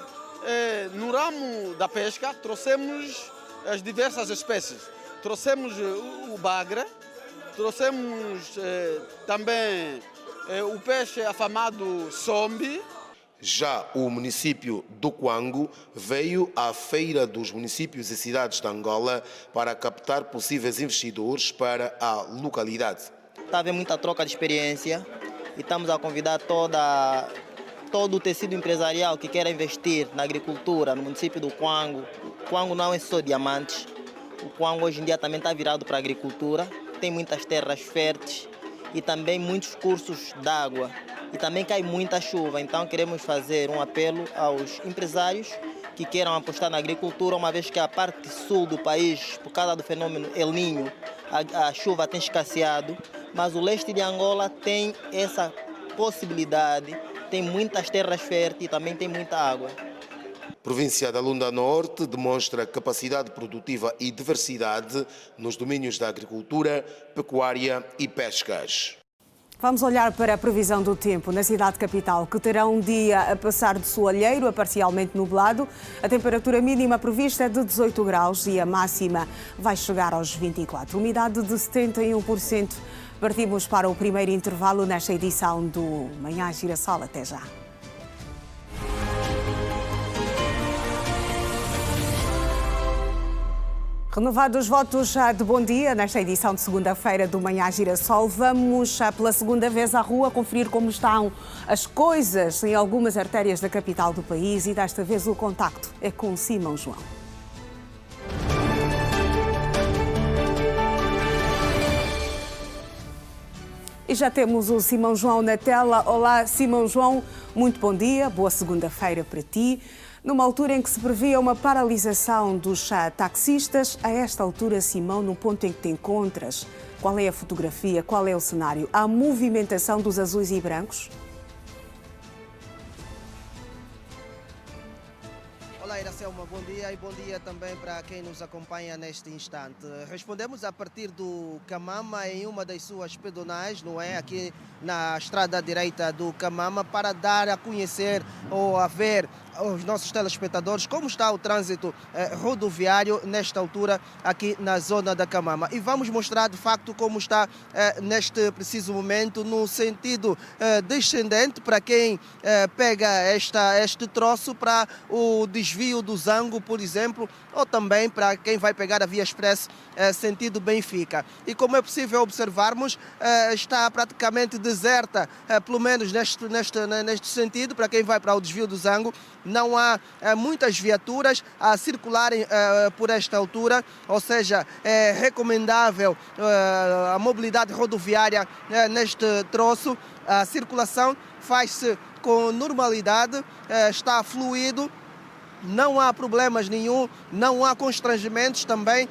No ramo da pesca, trouxemos as diversas espécies. Trouxemos o bagre, trouxemos também o peixe afamado sombi. Já o município do Quango veio à Feira dos Municípios e Cidades de Angola para captar possíveis investidores para a localidade. Está a haver muita troca de experiência e estamos a convidar todo o tecido empresarial que quer investir na agricultura, no município do Quango. O Quango não é só diamantes. O Quango hoje em dia também está virado para a agricultura. Tem muitas terras férteis e também muitos cursos d'água. E também cai muita chuva. Então queremos fazer um apelo aos empresários que queiram apostar na agricultura, uma vez que a parte sul do país, por causa do fenômeno El Niño, a chuva tem escasseado. Mas o leste de Angola tem essa possibilidade. Tem muitas terras férteis e também tem muita água. Província da Lunda Norte demonstra capacidade produtiva e diversidade nos domínios da agricultura, pecuária e pescas. Vamos olhar para a previsão do tempo na cidade capital, que terá um dia a passar de soalheiro a parcialmente nublado. A temperatura mínima prevista é de 18 graus e a máxima vai chegar aos 24. Umidade de 71%. Partimos para o primeiro intervalo nesta edição do Manhã Girassol. Até já. Renovados votos de bom dia nesta edição de segunda-feira do Manhã Girassol. Vamos pela segunda vez à rua conferir como estão as coisas em algumas artérias da capital do país e desta vez o contacto é com Simão João. E já temos o Simão João na tela. Olá, Simão João, muito bom dia, boa segunda-feira para ti. Numa altura em que se previa uma paralisação dos taxistas, a esta altura, Simão, no ponto em que te encontras, qual é a fotografia, qual é o cenário? Há movimentação dos azuis e brancos? Olá, Iracelma, bom dia e bom dia também para quem nos acompanha neste instante. Respondemos a partir do Camama em uma das suas pedonais, não é? Aqui na estrada direita do Camama, para dar a conhecer ou a ver aos nossos telespectadores como está o trânsito rodoviário nesta altura aqui na zona da Camama. E vamos mostrar de facto como está neste preciso momento no sentido descendente para quem pega este troço para o desvio do Zango, por exemplo, ou também para quem vai pegar a Via Express sentido Benfica. E como é possível observarmos, está praticamente deserta, pelo menos neste sentido, para quem vai para o desvio do Zango. Não há muitas viaturas a circularem por esta altura, ou seja, é recomendável a mobilidade rodoviária neste troço. A circulação faz-se com normalidade, está fluido. Não há problemas nenhum, não há constrangimentos também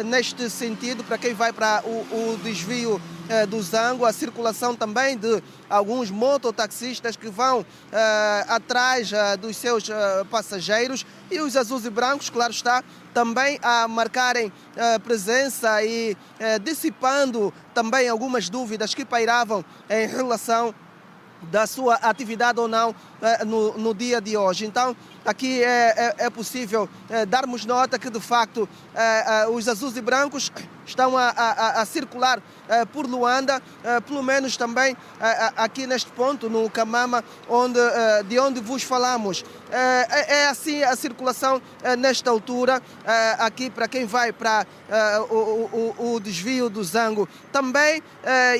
neste sentido para quem vai para o desvio do Zango, a circulação também de alguns mototaxistas que vão atrás dos seus passageiros e os azuis e brancos, claro está, também a marcarem presença e dissipando também algumas dúvidas que pairavam em relação da sua atividade ou não no dia de hoje. Então, aqui é possível darmos nota que, de facto, os azuis e brancos estão a circular por Luanda, pelo menos também aqui neste ponto, no Camama, de onde vos falamos. É assim a circulação nesta altura, aqui para quem vai para o desvio do Zango. Também,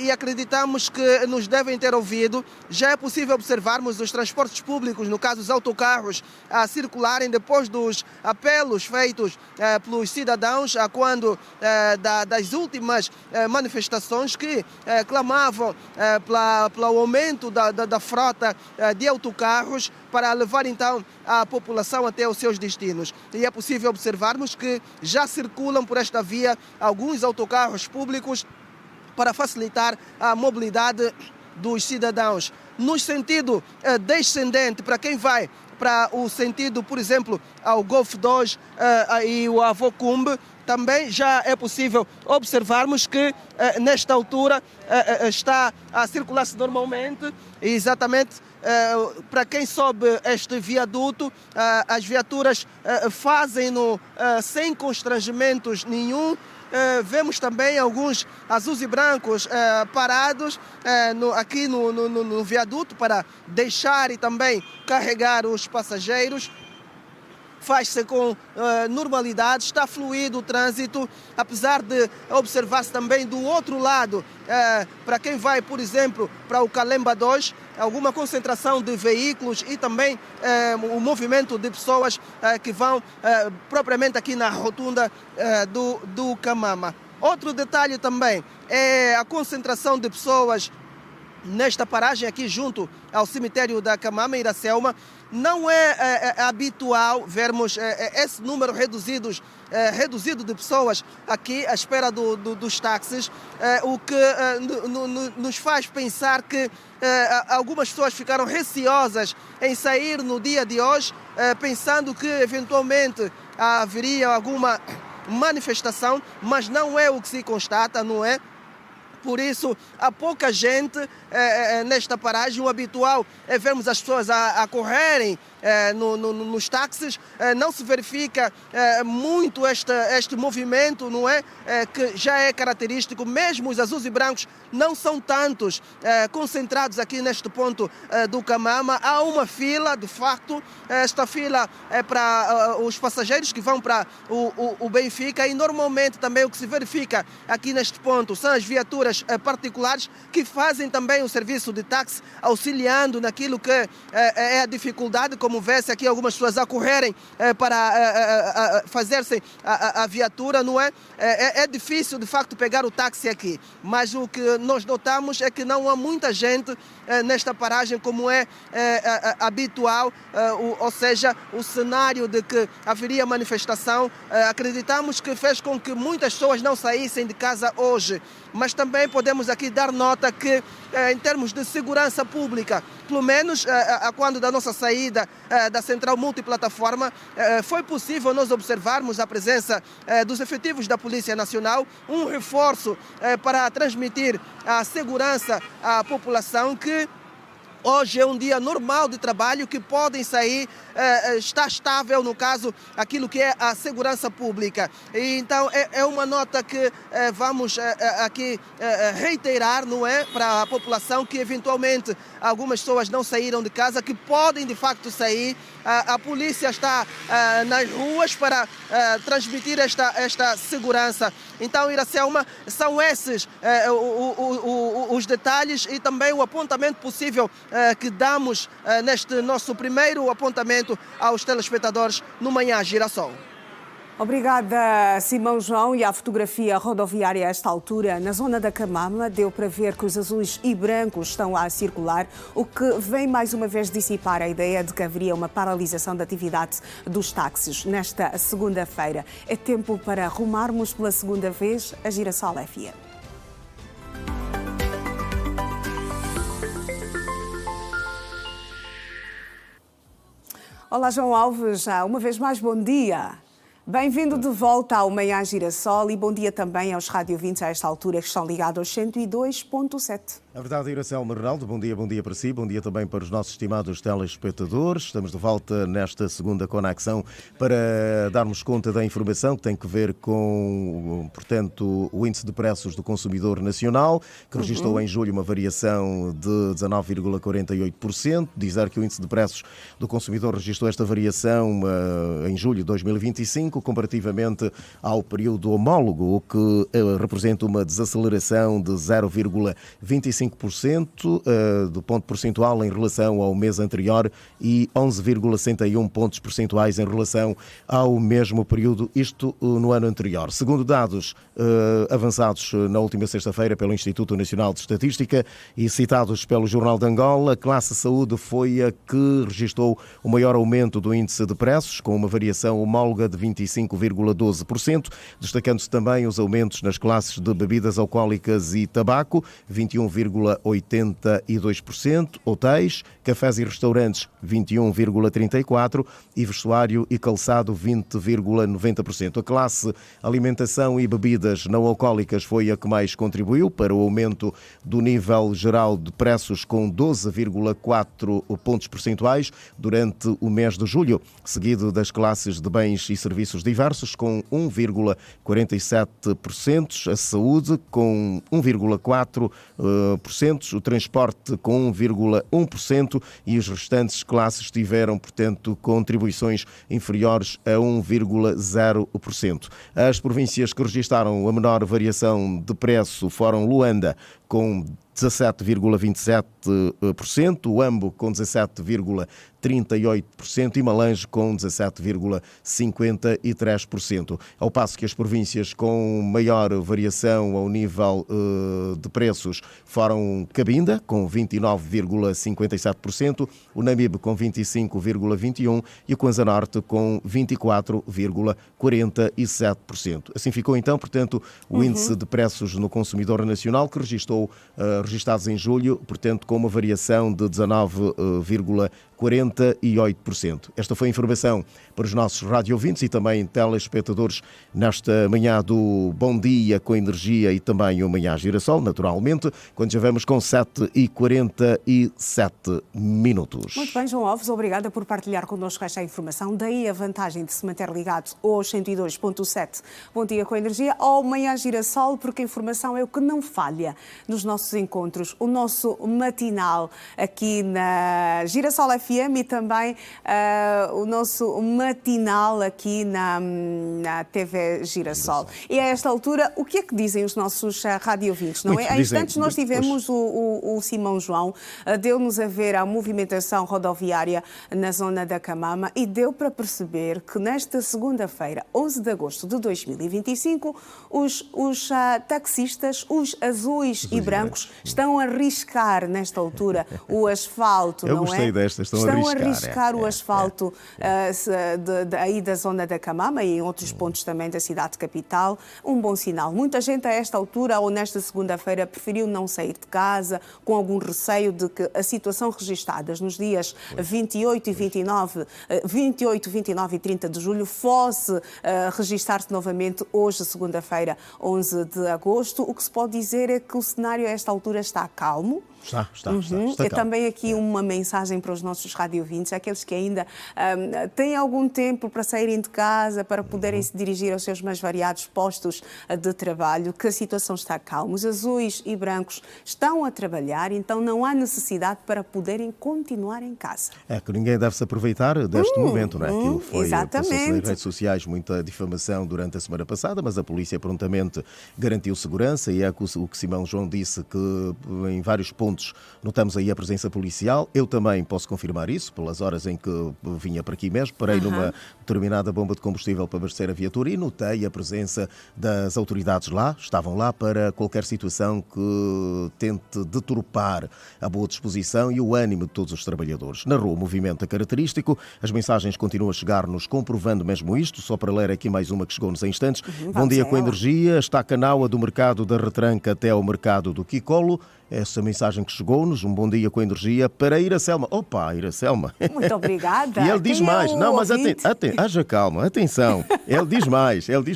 e acreditamos que nos devem ter ouvido, já é possível observarmos os transportes públicos, no caso os autocarros, a circularem depois dos apelos feitos pelos cidadãos quando das últimas manifestações que clamavam pelo aumento da frota de autocarros para levar então a população até os seus destinos. E é possível observarmos que já circulam por esta via alguns autocarros públicos para facilitar a mobilidade dos cidadãos. No sentido descendente, para quem vai para o sentido, por exemplo, ao Golf 2 e o Avocumbe, também já é possível observarmos que nesta altura está a circular-se normalmente, exatamente para quem sobe este viaduto, as viaturas fazem-no sem constrangimentos nenhum. Vemos também alguns azuis e brancos parados aqui no viaduto para deixar e também carregar os passageiros. Faz-se com normalidade, está fluido o trânsito, apesar de observar-se também do outro lado, para quem vai, por exemplo, para o Calemba 2, alguma concentração de veículos e também o movimento de pessoas que vão propriamente aqui na rotunda do Camama. Outro detalhe também é a concentração de pessoas nesta paragem aqui junto ao cemitério da Camama, Iracelma. Não é habitual vermos esse número reduzido reduzido de pessoas aqui à espera dos táxis, o que nos faz pensar que algumas pessoas ficaram receosas em sair no dia de hoje, pensando que eventualmente haveria alguma manifestação, mas não é o que se constata, não é? Por isso, há pouca gente nesta paragem. O habitual é vermos as pessoas a correrem nos táxis. Não se verifica muito este movimento, não é? Que já é característico. Mesmo os azuis e brancos não são tantos concentrados aqui neste ponto do Camama. Há uma fila, de facto. Esta fila é para os passageiros que vão para o Benfica, e normalmente também o que se verifica aqui neste ponto são as viaturas particulares que fazem também o serviço de táxi, auxiliando naquilo que é a dificuldade, como vê-se aqui algumas pessoas a correrem para fazer-se a viatura, não é? É difícil, de facto, pegar o táxi aqui, mas o que nós notamos é que não há muita gente nesta paragem como é habitual, ou seja, o cenário de que haveria manifestação, acreditamos que fez com que muitas pessoas não saíssem de casa hoje. Mas também podemos aqui dar nota que, em termos de segurança pública, pelo menos quando da nossa saída da central multiplataforma, foi possível nós observarmos a presença dos efetivos da Polícia Nacional, um reforço para transmitir a segurança à população que hoje é um dia normal de trabalho, que podem sair, está estável, no caso, aquilo que é a segurança pública. E então é uma nota que vamos aqui reiterar, não é, para a população, que eventualmente algumas pessoas não saíram de casa, que podem de facto sair. A polícia está nas ruas para transmitir esta segurança. Então, Iracelma, são esses os detalhes e também o apontamento possível que damos neste nosso primeiro apontamento aos telespectadores no Manhã Girassol. Obrigada, Simão João. E a fotografia rodoviária a esta altura, na zona da Camama, deu para ver que os azuis e brancos estão a circular, o que vem mais uma vez dissipar a ideia de que haveria uma paralisação da atividade dos táxis nesta segunda-feira. É tempo para rumarmos pela segunda vez a Girassol FM. Olá, João Alves. Uma vez mais, bom dia. Bem-vindo de volta ao Manhã Girassol e bom dia também aos radiovintes a esta altura que estão ligados aos 102.7. É verdade, Iracelma Ronaldo, bom dia para si, bom dia também para os nossos estimados telespectadores. Estamos de volta nesta segunda conexão para darmos conta da informação que tem que ver com, portanto, o índice de preços do consumidor nacional, que registrou em julho uma variação de 19,48%. Dizer que o índice de preços do consumidor registrou esta variação em julho de 2025, comparativamente ao período homólogo, o que representa uma desaceleração de 0,25% do ponto percentual em relação ao mês anterior e 11,61 pontos percentuais em relação ao mesmo período, isto no ano anterior. Segundo dados avançados na última sexta-feira pelo Instituto Nacional de Estatística e citados pelo Jornal de Angola, a classe saúde foi a que registrou o maior aumento do índice de preços, com uma variação homóloga de 25,12%, destacando-se também os aumentos nas classes de bebidas alcoólicas e tabaco, 21,82%, hotéis, cafés e restaurantes, 21,34% e vestuário e calçado, 20,90%. A classe alimentação e bebidas não alcoólicas foi a que mais contribuiu para o aumento do nível geral de preços, com 12,4 pontos percentuais durante o mês de julho, seguido das classes de bens e serviços diversos, com 1,47%, a saúde com 1,4%, o transporte com 1,1% e os restantes classes tiveram, portanto, contribuições inferiores a 1,0%. As províncias que registaram a menor variação de preço foram Luanda, com 17,27%, o Ambo com 17,38% e Malange com 17,53%. Ao passo que as províncias com maior variação ao nível de preços foram Cabinda, com 29,57%, o Namibe com 25,21% e o Kwanza Norte com 24,47%. Assim ficou então, portanto, o índice de preços no consumidor nacional, que registados em julho, portanto, com uma variação de 19,48%. Esta foi a informação para os nossos radiovintes e também telespectadores nesta manhã do Bom Dia com Energia e também o Manhã Girassol, naturalmente, quando já vamos com 7h47 minutos. Muito bem, João Alves, obrigada por partilhar connosco esta informação. Daí a vantagem de se manter ligado aos 102.7 Bom Dia com Energia ao Manhã Girassol, porque a informação é o que não falha nos nossos encontros. O nosso matinal aqui na Girassol FM e também o nosso matinal aqui na TV Girassol. E a esta altura, o que é que dizem os nossos radiovintes, não é? Há instantes nós tivemos o Simão João, deu-nos a ver a movimentação rodoviária na zona da Camama e deu para perceber que nesta segunda-feira, 11 de agosto de 2025, os taxistas, os azuis e brancos, estão a riscar nesta altura o asfalto, não é? Eu gostei desta, estão a riscar o asfalto aí da zona da Camama e em outros pontos também da cidade capital. Um bom sinal. Muita gente a esta altura ou nesta segunda-feira preferiu não sair de casa com algum receio de que a situação registada nos dias 28, 29 e 30 de julho fosse registar-se novamente hoje, segunda-feira, 11 de agosto. O que se pode dizer é que o cenário a esta altura está calmo. Está É também aqui uma mensagem para os nossos radiovintes, aqueles que ainda têm algum tempo para saírem de casa, para poderem se dirigir aos seus mais variados postos de trabalho, que a situação está calma. Os azuis e brancos estão a trabalhar, então não há necessidade para poderem continuar em casa. É que ninguém deve se aproveitar deste momento, não é? Aquilo foi passou-se nas redes sociais muita difamação durante a semana passada, mas a polícia prontamente garantiu segurança e é o que Simão João disse, que em vários pontos notamos aí a presença policial. Eu também posso confirmar isso, pelas horas em que vinha para aqui mesmo. Parei numa determinada bomba de combustível para abastecer a viatura e notei a presença das autoridades lá. Estavam lá para qualquer situação que tente deturpar a boa disposição e o ânimo de todos os trabalhadores. Na rua, o movimento é característico. As mensagens continuam a chegar-nos comprovando mesmo isto. Só para ler aqui mais uma que chegou-nos em instantes. Bom dia com energia. Está a Canaua do mercado da Retranca até ao mercado do Quicolo. Essa mensagem que chegou-nos, um bom dia com energia para Iracelma. Opa, Iracelma. Muito obrigada. E ele diz mais. Não, mas haja calma, atenção. Ele diz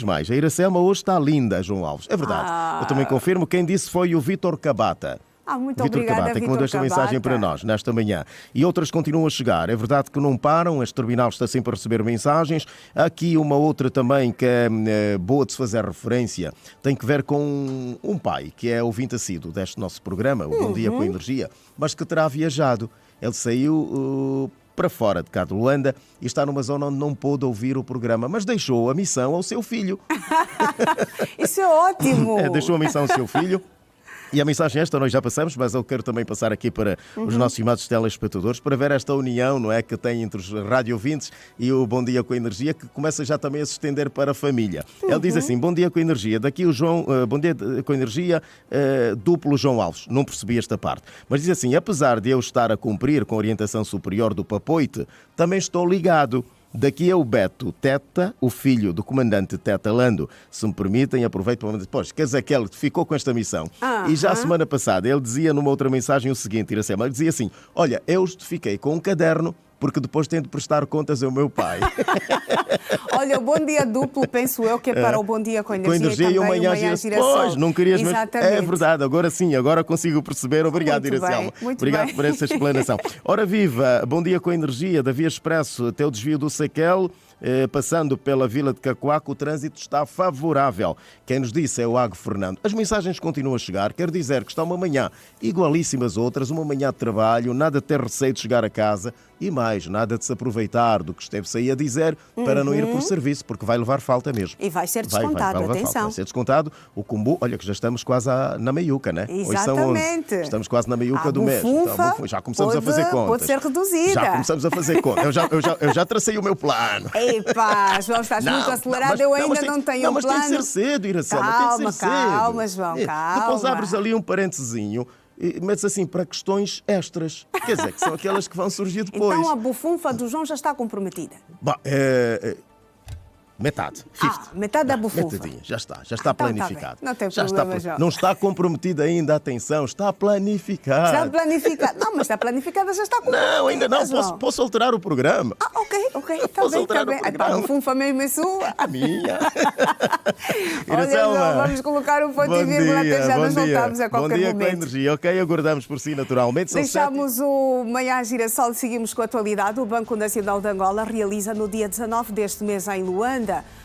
mais. A Iracelma hoje está linda, João Alves. É verdade. Eu também confirmo. Quem disse foi o Vítor Cabata. Muito obrigada, Cabata, que mandou esta mensagem para nós nesta manhã. E outras continuam a chegar. É verdade que não param, este terminal está sempre a receber mensagens. Há aqui uma outra também que é boa de se fazer referência. Tem que ver com um pai que é ouvinte assíduo deste nosso programa, o Bom Dia com Energia, mas que terá viajado. Ele saiu para fora de cá de Luanda e está numa zona onde não pôde ouvir o programa, mas deixou a missão ao seu filho. Isso é ótimo! Deixou a missão ao seu filho. E a mensagem esta nós já passamos, mas eu quero também passar aqui para os nossos estimados telespectadores para ver esta união, não é, que tem entre os radiovintes e o Bom Dia com Energia, que começa já também a se estender para a família. Ele diz assim, Bom Dia com Energia, daqui o João, Bom Dia com Energia, duplo João Alves. Não percebi esta parte. Mas diz assim, apesar de eu estar a cumprir com a orientação superior do Papoite, também estou ligado. Daqui é o Beto Teta, o filho do comandante Teta Lando. Se me permitem, aproveito para dizer, pois, quer dizer que ele ficou com esta missão. E já a semana passada ele dizia numa outra mensagem o seguinte, Iracema, ele dizia assim, olha, eu fiquei com um caderno porque depois tenho de prestar contas ao meu pai. Olha, o Bom Dia duplo, penso eu, que é para o Bom Dia com Energia, com energia e o Manhã Girassol. Pois, não querias mesmo. É verdade, agora sim, agora consigo perceber. Obrigado, Iracelma. Obrigado por essa explanação. Ora viva, Bom Dia com Energia, da Via Expresso até o desvio do Sequel, passando pela Vila de Cacoaco, o trânsito está favorável. Quem nos disse é o Águio Fernando. As mensagens continuam a chegar, quer dizer que está uma manhã igualíssima às outras, uma manhã de trabalho, nada de ter receio de chegar a casa E mais, nada de se aproveitar do que esteve-se aí a dizer para não ir por serviço, porque vai levar falta mesmo. E vai ser descontado, atenção. Vai ser descontado. O cumbu, olha que já estamos quase na meiuca, né? Exatamente. Estamos quase na meiuca do mês. Então, já começamos a fazer contas. Pode ser reduzida. Já começamos a fazer contas. Eu já tracei o meu plano. Epá, João, estás muito acelerado. Eu ainda não tenho um plano. Mas tem que ser cedo, Iracema. Calma, calma, João, calma. Depois abres ali um parentezinho e metes assim para questões extras. Quer dizer, que são aquelas que vão surgir depois. Então a bufunfa do João já está comprometida? Bom, metade, 50. Metade da bufunfa. Metadinha, já está planificado. Não tem problema, João. Não está comprometido ainda, atenção, está planificado. Está planificado. Não, mas está planificada, já está comprometida. Não, ainda não, posso alterar o programa. Ok, está bem, está bem. A bufunfa mesmo é sua. A minha. Olha, João, vamos colocar um ponto e vírgula, até já nos voltamos a qualquer momento. Bom dia com a energia, ok? Aguardamos por si naturalmente. Deixamos o Manhã Girassol e seguimos com a atualidade. O Banco Nacional de Angola realiza no dia 19 deste mês em Luanda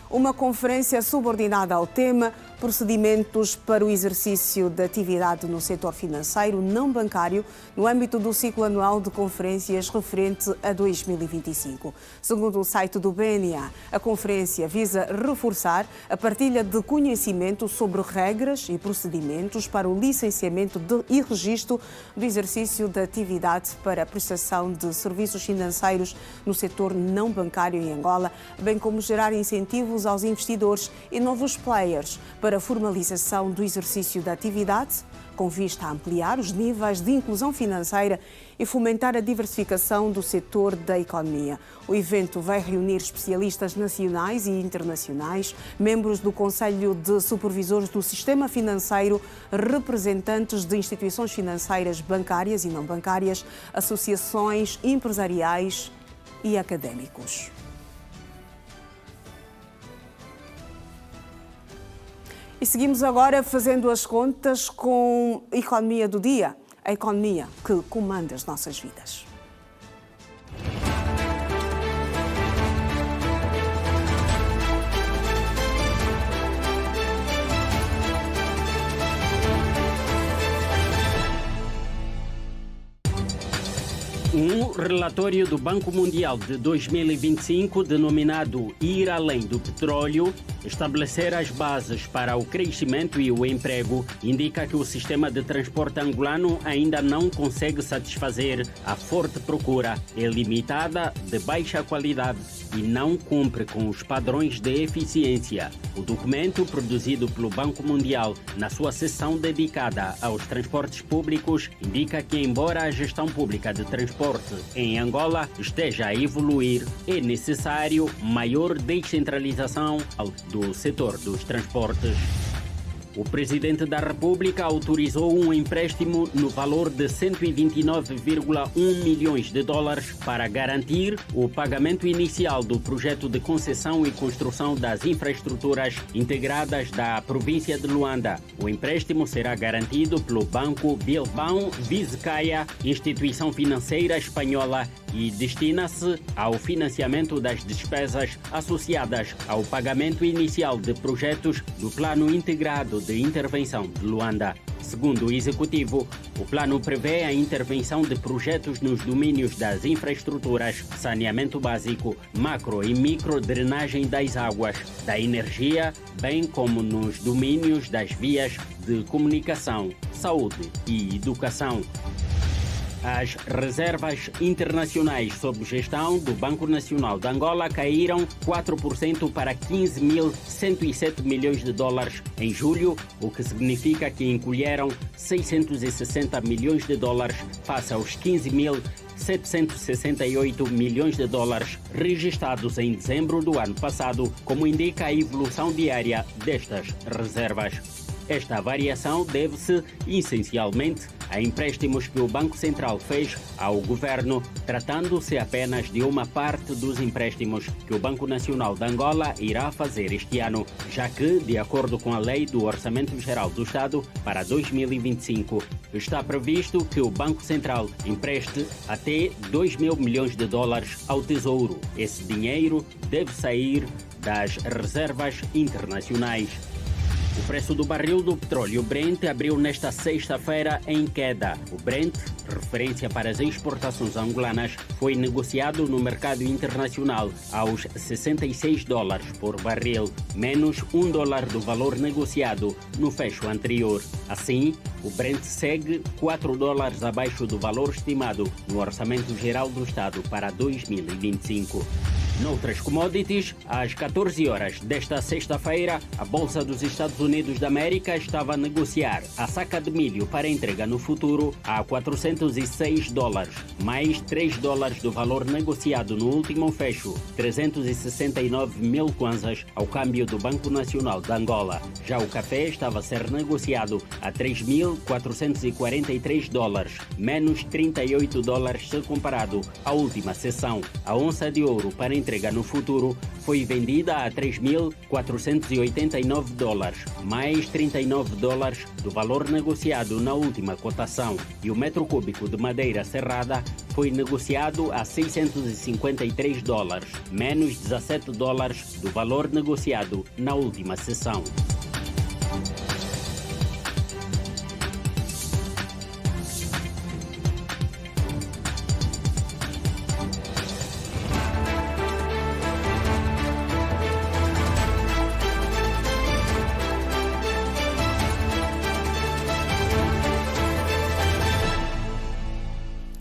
uma conferência subordinada ao tema procedimentos para o exercício da atividade no setor financeiro não bancário no âmbito do ciclo anual de conferências referente a 2025. Segundo o site do BNA, a conferência visa reforçar a partilha de conhecimento sobre regras e procedimentos para o licenciamento e registro do exercício da atividade para a prestação de serviços financeiros no setor não bancário em Angola, bem como gerar incentivos aos investidores e novos players para a formalização do exercício da atividade, com vista a ampliar os níveis de inclusão financeira e fomentar a diversificação do setor da economia. O evento vai reunir especialistas nacionais e internacionais, membros do Conselho de Supervisores do Sistema Financeiro, representantes de instituições financeiras bancárias e não bancárias, associações empresariais e académicos. E seguimos agora fazendo as contas com a economia do dia, a economia que comanda as nossas vidas. Um relatório do Banco Mundial de 2025, denominado Ir Além do Petróleo, estabelecer as bases para o crescimento e o emprego, indica que o sistema de transporte angolano ainda não consegue satisfazer a forte procura, é limitada, de baixa qualidade e não cumpre com os padrões de eficiência. O documento, produzido pelo Banco Mundial na sua seção dedicada aos transportes públicos, indica que, embora a gestão pública de transporte em Angola esteja a evoluir, é necessário maior descentralização do setor dos transportes. O presidente da República autorizou um empréstimo no valor de 129,1 milhões de dólares para garantir o pagamento inicial do projeto de concessão e construção das infraestruturas integradas da província de Luanda. O empréstimo será garantido pelo Banco Bilbao Vizcaya, instituição financeira espanhola, e destina-se ao financiamento das despesas associadas ao pagamento inicial de projetos do Plano Integrado de Intervenção de Luanda. Segundo o Executivo, o plano prevê a intervenção de projetos nos domínios das infraestruturas, saneamento básico, macro e micro drenagem das águas, da energia, bem como nos domínios das vias de comunicação, saúde e educação. As reservas internacionais sob gestão do Banco Nacional de Angola caíram 4% para 15.107 milhões de dólares em julho, o que significa que encolheram 660 milhões de dólares face aos 15.768 milhões de dólares registrados em dezembro do ano passado, como indica a evolução diária destas reservas. Esta variação deve-se, essencialmente, a empréstimos que o Banco Central fez ao governo, tratando-se apenas de uma parte dos empréstimos que o Banco Nacional de Angola irá fazer este ano, já que, de acordo com a Lei do Orçamento Geral do Estado para 2025, está previsto que o Banco Central empreste até 2 mil milhões de dólares ao Tesouro. Esse dinheiro deve sair das reservas internacionais. O preço do barril do petróleo Brent abriu nesta sexta-feira em queda. O Brent, referência para as exportações angolanas, foi negociado no mercado internacional aos $66 por barril, menos $1 do valor negociado no fecho anterior. Assim, o Brent segue $4 abaixo do valor estimado no Orçamento Geral do Estado para 2025. Noutras commodities, às 14 horas desta sexta-feira, a Bolsa dos Estados Unidos da América estava a negociar a saca de milho para entrega no futuro a $406, mais $3 do valor negociado no último fecho, 369 mil kwanzas ao câmbio do Banco Nacional de Angola. Já o café estava a ser negociado a $3.443, menos $38 se comparado à última sessão. A onça de ouro para entrega no futuro foi vendida a $3.489, mais $39 do valor negociado na última cotação. E o metro cúbico de madeira serrada foi negociado a $653, menos $17 do valor negociado na última sessão.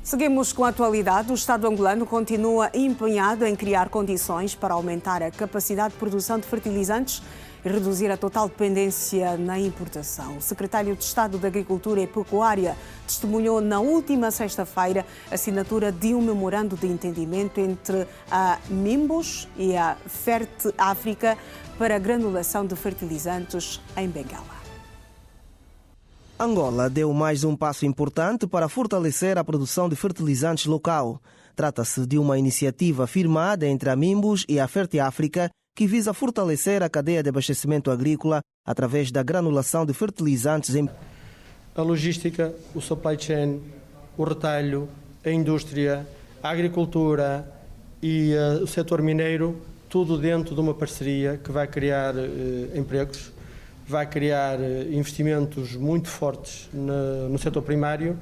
Seguimos com a atualidade. O Estado angolano continua empenhado em criar condições para aumentar a capacidade de produção de fertilizantes e reduzir a total dependência na importação. O secretário de Estado da Agricultura e Pecuária testemunhou na última sexta-feira a assinatura de um memorando de entendimento entre a Mimbus e a Fert África para a granulação de fertilizantes em Bengala. Angola deu mais um passo importante para fortalecer a produção de fertilizantes local. Trata-se de uma iniciativa firmada entre a Mimbus e a Fert África que visa fortalecer a cadeia de abastecimento agrícola através da granulação de fertilizantes em... A logística, o supply chain, o retalho, a indústria, a agricultura e o setor mineiro, tudo dentro de uma parceria que vai criar empregos, vai criar investimentos muito fortes no setor primário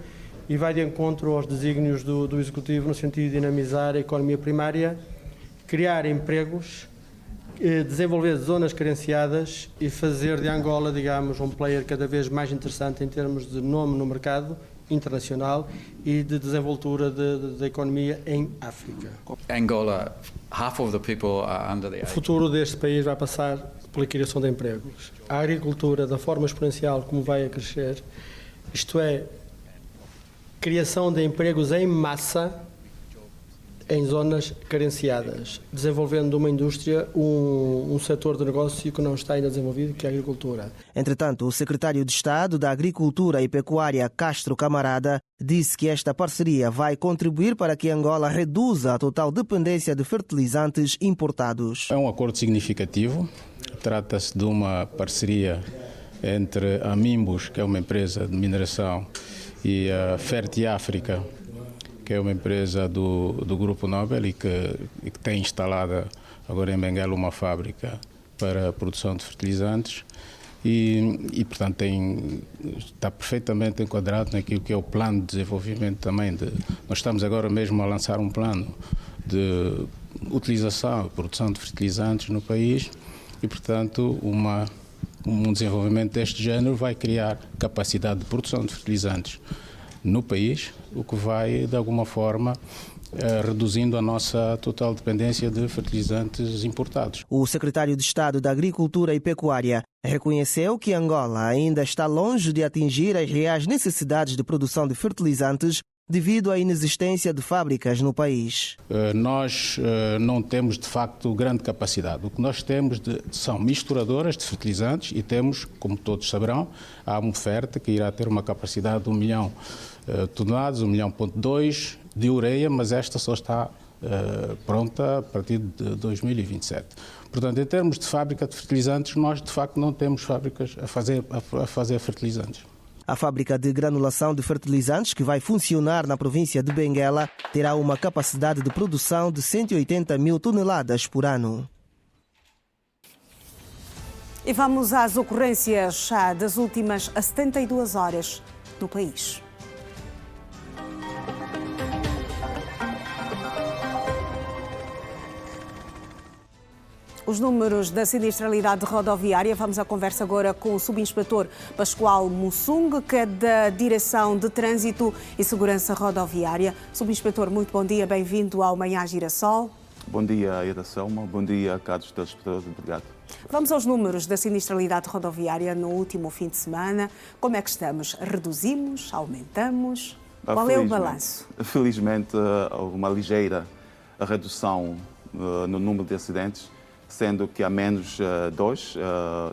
e vai de encontro aos desígnios do Executivo no sentido de dinamizar a economia primária, criar empregos, desenvolver zonas carenciadas e fazer de Angola, digamos, um player cada vez mais interessante em termos de nome no mercado internacional e de desenvoltura da economia em África. Angola, half of the people are under the... O futuro deste país vai passar pela criação de empregos. A agricultura, da forma exponencial como vai a crescer, isto é, criação de empregos em massa em zonas carenciadas, desenvolvendo uma indústria, um setor de negócio que não está ainda desenvolvido, que é a agricultura. Entretanto, o secretário de Estado da Agricultura e Pecuária, Castro Camarada, disse que esta parceria vai contribuir para que Angola reduza a total dependência de fertilizantes importados. É um acordo significativo. Trata-se de uma parceria entre a Mimbus, que é uma empresa de mineração, e a Fert África, que é uma empresa do Grupo Nobel e que tem instalada agora em Bengala uma fábrica para a produção de fertilizantes e portanto, está perfeitamente enquadrado naquilo que é o plano de desenvolvimento também. Nós estamos agora mesmo a lançar um plano de utilização e produção de fertilizantes no país e, portanto, um desenvolvimento deste género vai criar capacidade de produção de fertilizantes no país, o que vai, de alguma forma, reduzindo a nossa total dependência de fertilizantes importados. O secretário de Estado da Agricultura e Pecuária reconheceu que Angola ainda está longe de atingir as reais necessidades de produção de fertilizantes devido à inexistência de fábricas no país. Nós não temos, de facto, grande capacidade. O que nós temos são misturadoras de fertilizantes e temos, como todos saberão, há uma oferta que irá ter uma capacidade de 1 milhão de toneladas, 1,2 milhão de ureia, mas esta só está pronta a partir de 2027. Portanto, em termos de fábrica de fertilizantes, nós, de facto, não temos fábricas a fazer fertilizantes. A fábrica de granulação de fertilizantes, que vai funcionar na província de Benguela, terá uma capacidade de produção de 180 mil toneladas por ano. E vamos às ocorrências das últimas 72 horas no país. Os números da sinistralidade rodoviária. Vamos à conversa agora com o subinspetor Pascoal Mussung, que é da Direção de Trânsito e Segurança Rodoviária. Subinspetor, muito bom dia, bem-vindo ao Manhã Girassol. Bom dia, Aida Selma. Bom dia, caros telespectadores. Obrigado. Vamos aos números da sinistralidade rodoviária no último fim de semana. Como é que estamos? Reduzimos? Aumentamos? Qual é o balanço? Felizmente, houve uma ligeira redução no número de acidentes, sendo que há menos 2,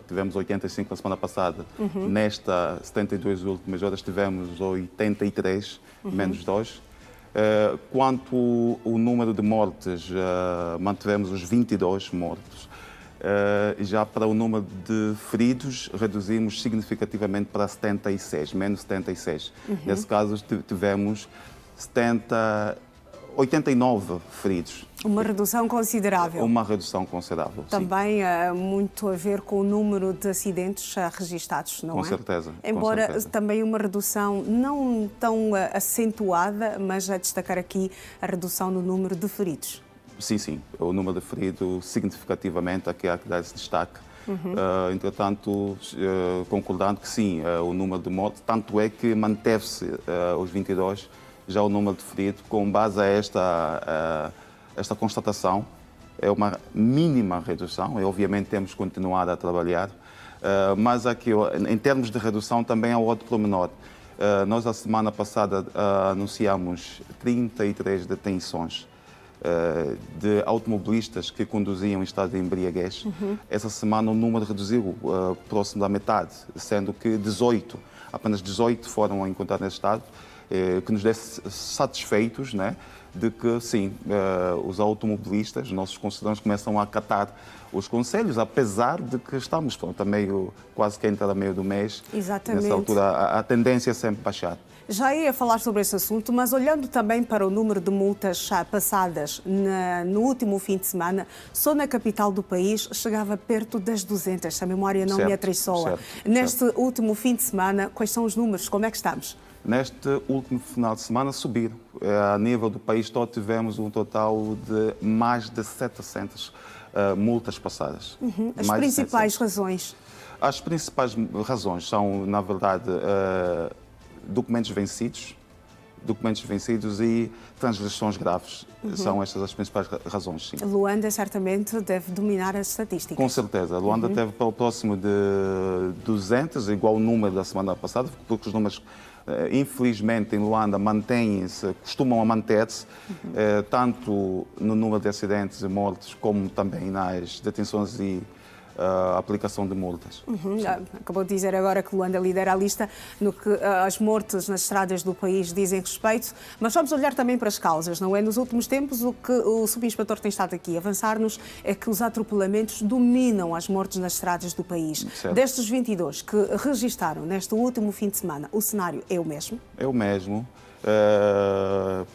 tivemos 85 na semana passada. Nesta 72 últimas horas tivemos 83, menos 2. Quanto ao número de mortes, mantivemos os 22 mortos. Já para o número de feridos, reduzimos significativamente para 76, menos 76. Nesse caso, tivemos 89 feridos. Uma redução considerável. Uma redução considerável, também muito a ver com o número de acidentes registados, não é? Com certeza. Embora com certeza. também uma redução não tão acentuada, mas a destacar aqui a redução no número de feridos. Sim. O número de feridos significativamente, aqui há que dar esse destaque. Entretanto, concordando que sim, o número de mortes, tanto é que manteve-se os 22, já o número de feridos, com base a esta constatação, é uma mínima redução, e obviamente temos continuado a trabalhar, mas aqui, em termos de redução, também há outro pormenor. Nós, a semana passada, anunciamos 33 detenções de automobilistas que conduziam em estado de embriaguez. Essa semana o número reduziu próximo da metade, sendo que apenas 18 foram encontrados nesse estado, que nos deixa satisfeitos, né, de que, sim, os automobilistas, os nossos concidadãos começam a acatar os conselhos, apesar de que estamos quase que a entrar a meio do mês. Exatamente. Nessa altura, a tendência é sempre baixar. Já ia falar sobre esse assunto, mas olhando também para o número de multas passadas no último fim de semana, só na capital do país chegava perto das 200, se a memória não me atraiçoa. Neste último fim de semana, quais são os números? Como é que estamos? Neste último final de semana subiram. A nível do país todo tivemos um total de mais de 700 multas passadas. As principais razões? As principais razões são, na verdade, documentos vencidos e transgressões graves. São estas as principais razões, sim. Luanda certamente deve dominar as estatísticas. Com certeza. Luanda teve para o próximo de 200, igual o número da semana passada, porque os números, infelizmente, em Luanda costumam manter-se, tanto no número de acidentes e mortes, como também nas detenções e aplicação de multas. Acabou de dizer agora que Luanda lidera a lista no que as mortes nas estradas do país dizem respeito, mas vamos olhar também para as causas, não é? Nos últimos tempos, o que o subinspetor tem estado aqui a avançar-nos é que os atropelamentos dominam as mortes nas estradas do país. Certo. Destes 22 que registaram neste último fim de semana, o cenário é o mesmo? É o mesmo.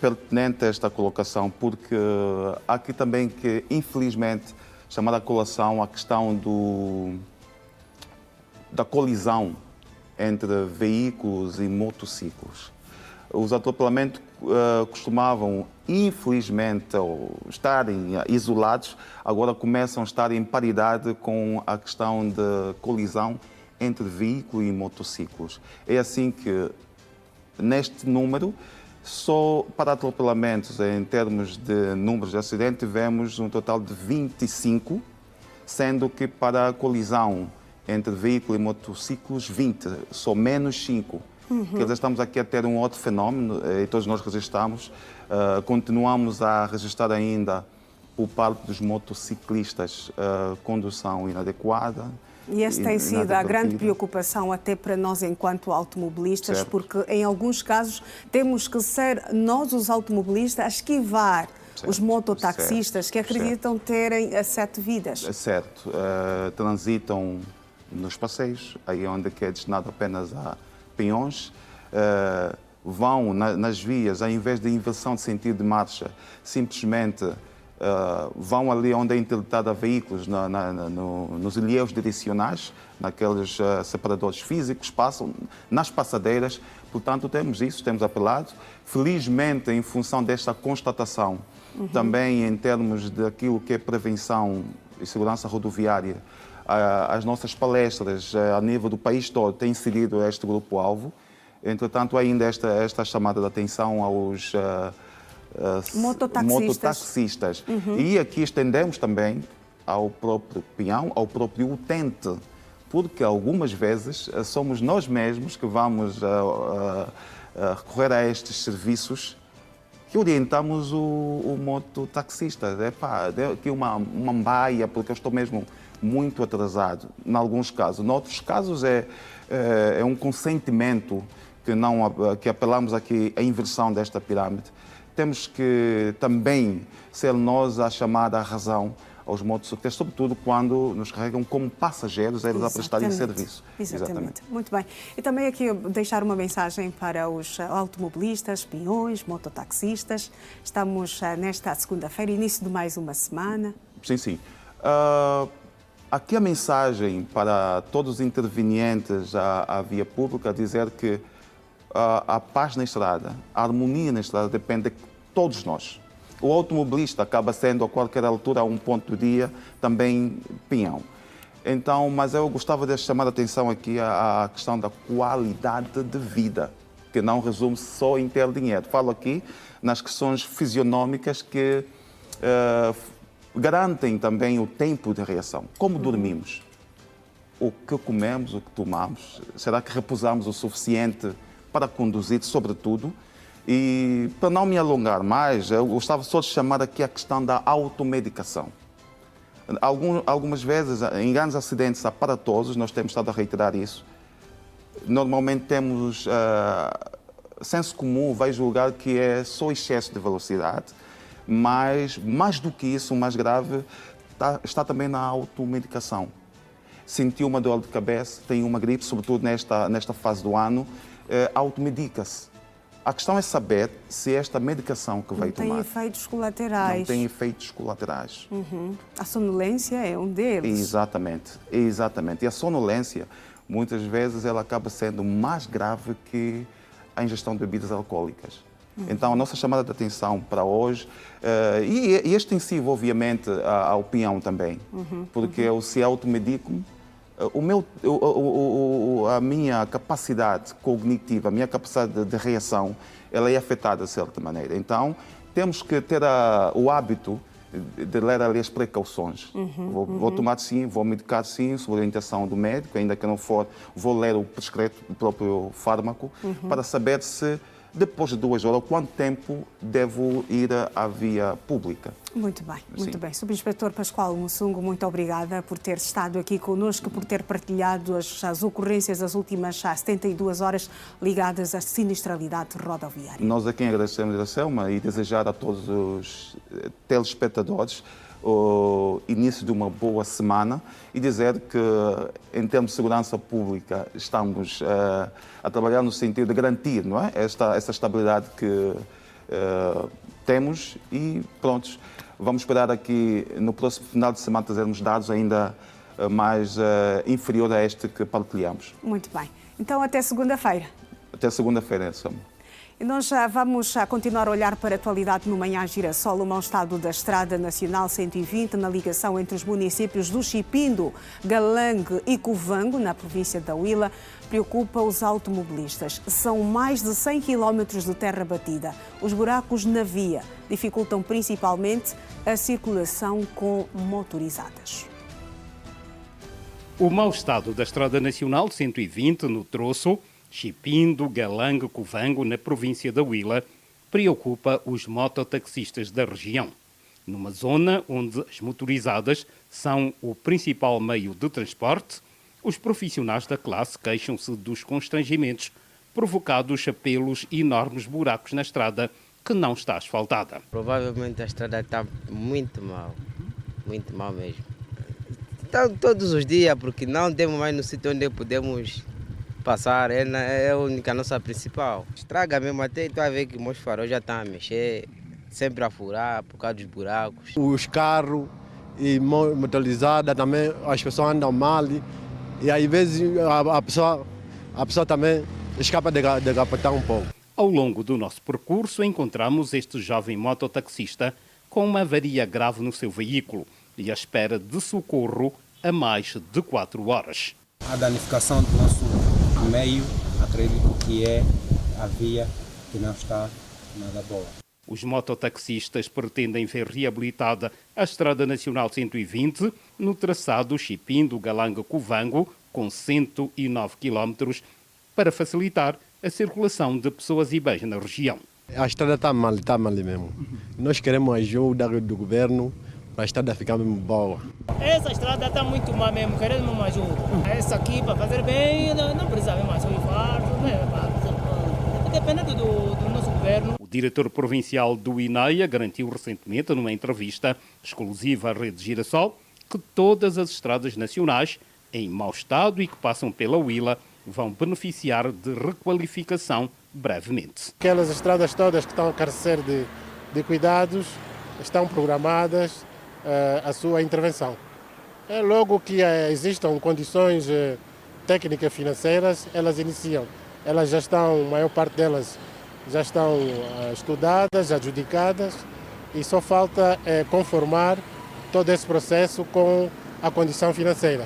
Pertinente esta colocação, porque há aqui também que, infelizmente, chamar a colação a questão da colisão entre veículos e motociclos. Os atropelamentos costumavam, infelizmente, estarem isolados, agora começam a estar em paridade com a questão de colisão entre veículo e motociclos. É assim que, neste número, só para atropelamentos, em termos de números de acidentes, tivemos um total de 25, sendo que para a colisão entre veículo e motociclos, 20, só menos 5. Quer dizer, estamos aqui a ter um outro fenómeno, e todos nós registramos, continuamos a registrar ainda, por parte dos motociclistas, condução inadequada. E essa tem sido a grande preocupação até para nós enquanto automobilistas, certo, porque em alguns casos temos que ser nós, os automobilistas, a esquivar, certo, os mototaxistas, certo, que acreditam, certo, terem 7 vidas. Certo. Transitam nos passeios, aí onde é destinado apenas a peões, vão nas vias, ao invés de inversão de sentido de marcha, simplesmente vão ali onde é interditada veículos, nos ilhéus direcionais, naqueles separadores físicos, passam nas passadeiras. Portanto, temos isso, temos apelado. Felizmente, em função desta constatação, também em termos daquilo que é prevenção e segurança rodoviária, as nossas palestras a nível do país todo têm seguido este grupo-alvo. Entretanto, ainda esta chamada de atenção aos mototaxistas. E aqui estendemos também ao próprio peão, ao próprio utente, porque algumas vezes somos nós mesmos que vamos recorrer a estes serviços que orientamos o mototaxista. Deu aqui uma baia, porque eu estou mesmo muito atrasado, em alguns casos. Em outros casos é um consentimento que apelamos aqui à inversão desta pirâmide. Temos que também ser nós a chamada razão aos motociclistas, sobretudo quando nos carregam como passageiros, eles a prestarem serviço. Exatamente. Muito bem. E também aqui deixar uma mensagem para os automobilistas, peões, mototaxistas. Estamos nesta segunda-feira, início de mais uma semana. Sim. Aqui a mensagem para todos os intervenientes à via pública, dizer que a paz na estrada, a harmonia na estrada depende de todos nós. O automobilista acaba sendo a qualquer altura, a um ponto do dia, também peão. Então, mas eu gostava de chamar a atenção aqui à questão da qualidade de vida, que não resume só em ter dinheiro. Falo aqui nas questões fisionómicas que garantem também o tempo de reação. Como dormimos? O que comemos, o que tomamos? Será que repousamos o suficiente para conduzir, sobretudo? E para não me alongar mais, eu gostava só de chamar aqui a questão da automedicação. Algumas vezes, em grandes acidentes aparatosos, nós temos estado a reiterar isso, normalmente temos senso comum, vai julgar que é só excesso de velocidade, mas mais do que isso, o mais grave está também na automedicação. Sentiu uma dor de cabeça, tem uma gripe, sobretudo nesta fase do ano, automedica-se. A questão é saber se esta medicação que vai tomar... Não tem efeitos colaterais. Não tem efeitos colaterais. A sonolência é um deles. Exatamente. E a sonolência, muitas vezes, ela acaba sendo mais grave que a ingestão de bebidas alcoólicas. Então, a nossa chamada de atenção para hoje, e extensivo, obviamente, ao peão também, porque eu se automedico, a minha capacidade cognitiva, a minha capacidade de reação, ela é afetada de certa maneira. Então, temos que ter o hábito de ler ali as precauções. Vou tomar sim, vou medicar sim, sob orientação do médico, ainda que não for, vou ler o prescrito do próprio fármaco, para saber se, depois de 2 horas, quanto tempo devo ir à via pública. Muito bem. Subinspetor Pascoal Mussungo, muito obrigada por ter estado aqui connosco, por ter partilhado as ocorrências das últimas 72 horas ligadas à sinistralidade rodoviária. Nós a quem agradecemos, Selma, e desejar a todos os telespectadores o início de uma boa semana e dizer que, em termos de segurança pública, estamos a trabalhar no sentido de garantir, não é? essa estabilidade que temos e prontos. Vamos esperar aqui no próximo final de semana trazermos dados ainda mais inferior a este que partilhamos. Muito bem. Então, até segunda-feira. Até segunda-feira, Selma. E nós já vamos continuar a olhar para a atualidade no Manhã Girassol. O mau estado da Estrada Nacional 120 na ligação entre os municípios do Xipindo, Galangue e Cuvango, na província da Huila, preocupa os automobilistas. São mais de 100 quilómetros de terra batida. Os buracos na via dificultam principalmente a circulação com motorizadas. O mau estado da Estrada Nacional 120 no troço Xipindo, Galangue, Cuvango, na província da Huila, preocupa os mototaxistas da região. Numa zona onde as motorizadas são o principal meio de transporte, os profissionais da classe queixam-se dos constrangimentos provocados pelos enormes buracos na estrada que não está asfaltada. Provavelmente a estrada está muito mal mesmo. Então, todos os dias, porque não temos mais no sítio onde podemos passar, é a única nossa principal. Estraga mesmo, até tu a ver que meus faróis já estão a mexer, sempre a furar por causa dos buracos. Os carros e motorizadas também, as pessoas andam mal e às vezes a pessoa também escapa de capotar um pouco. Ao longo do nosso percurso, encontramos este jovem mototaxista com uma avaria grave no seu veículo e à espera de socorro há mais de 4 horas. A danificação do nosso meio, acredito que é a via que não está nada boa. Os mototaxistas pretendem ver reabilitada a Estrada Nacional 120 no traçado Chipindo-Galanga-Cuvango, com 109 km, para facilitar a circulação de pessoas e bens na região. A estrada está mal mesmo. Nós queremos ajuda do governo para a estrada ficar mesmo boa. Essa estrada está muito mal mesmo, queremos uma ajuda. Essa aqui, para fazer bem, não precisa mais infarto, dependendo do nosso governo. O diretor provincial do INAIA garantiu recentemente, numa entrevista exclusiva à Rede Girassol, que todas as estradas nacionais em mau estado e que passam pela Huila vão beneficiar de requalificação brevemente. Aquelas estradas todas que estão a carecer de cuidados estão programadas a sua intervenção. Logo que existam condições técnicas financeiras, elas iniciam. Elas já estão, a maior parte delas já estão estudadas, adjudicadas e só falta conformar todo esse processo com a condição financeira.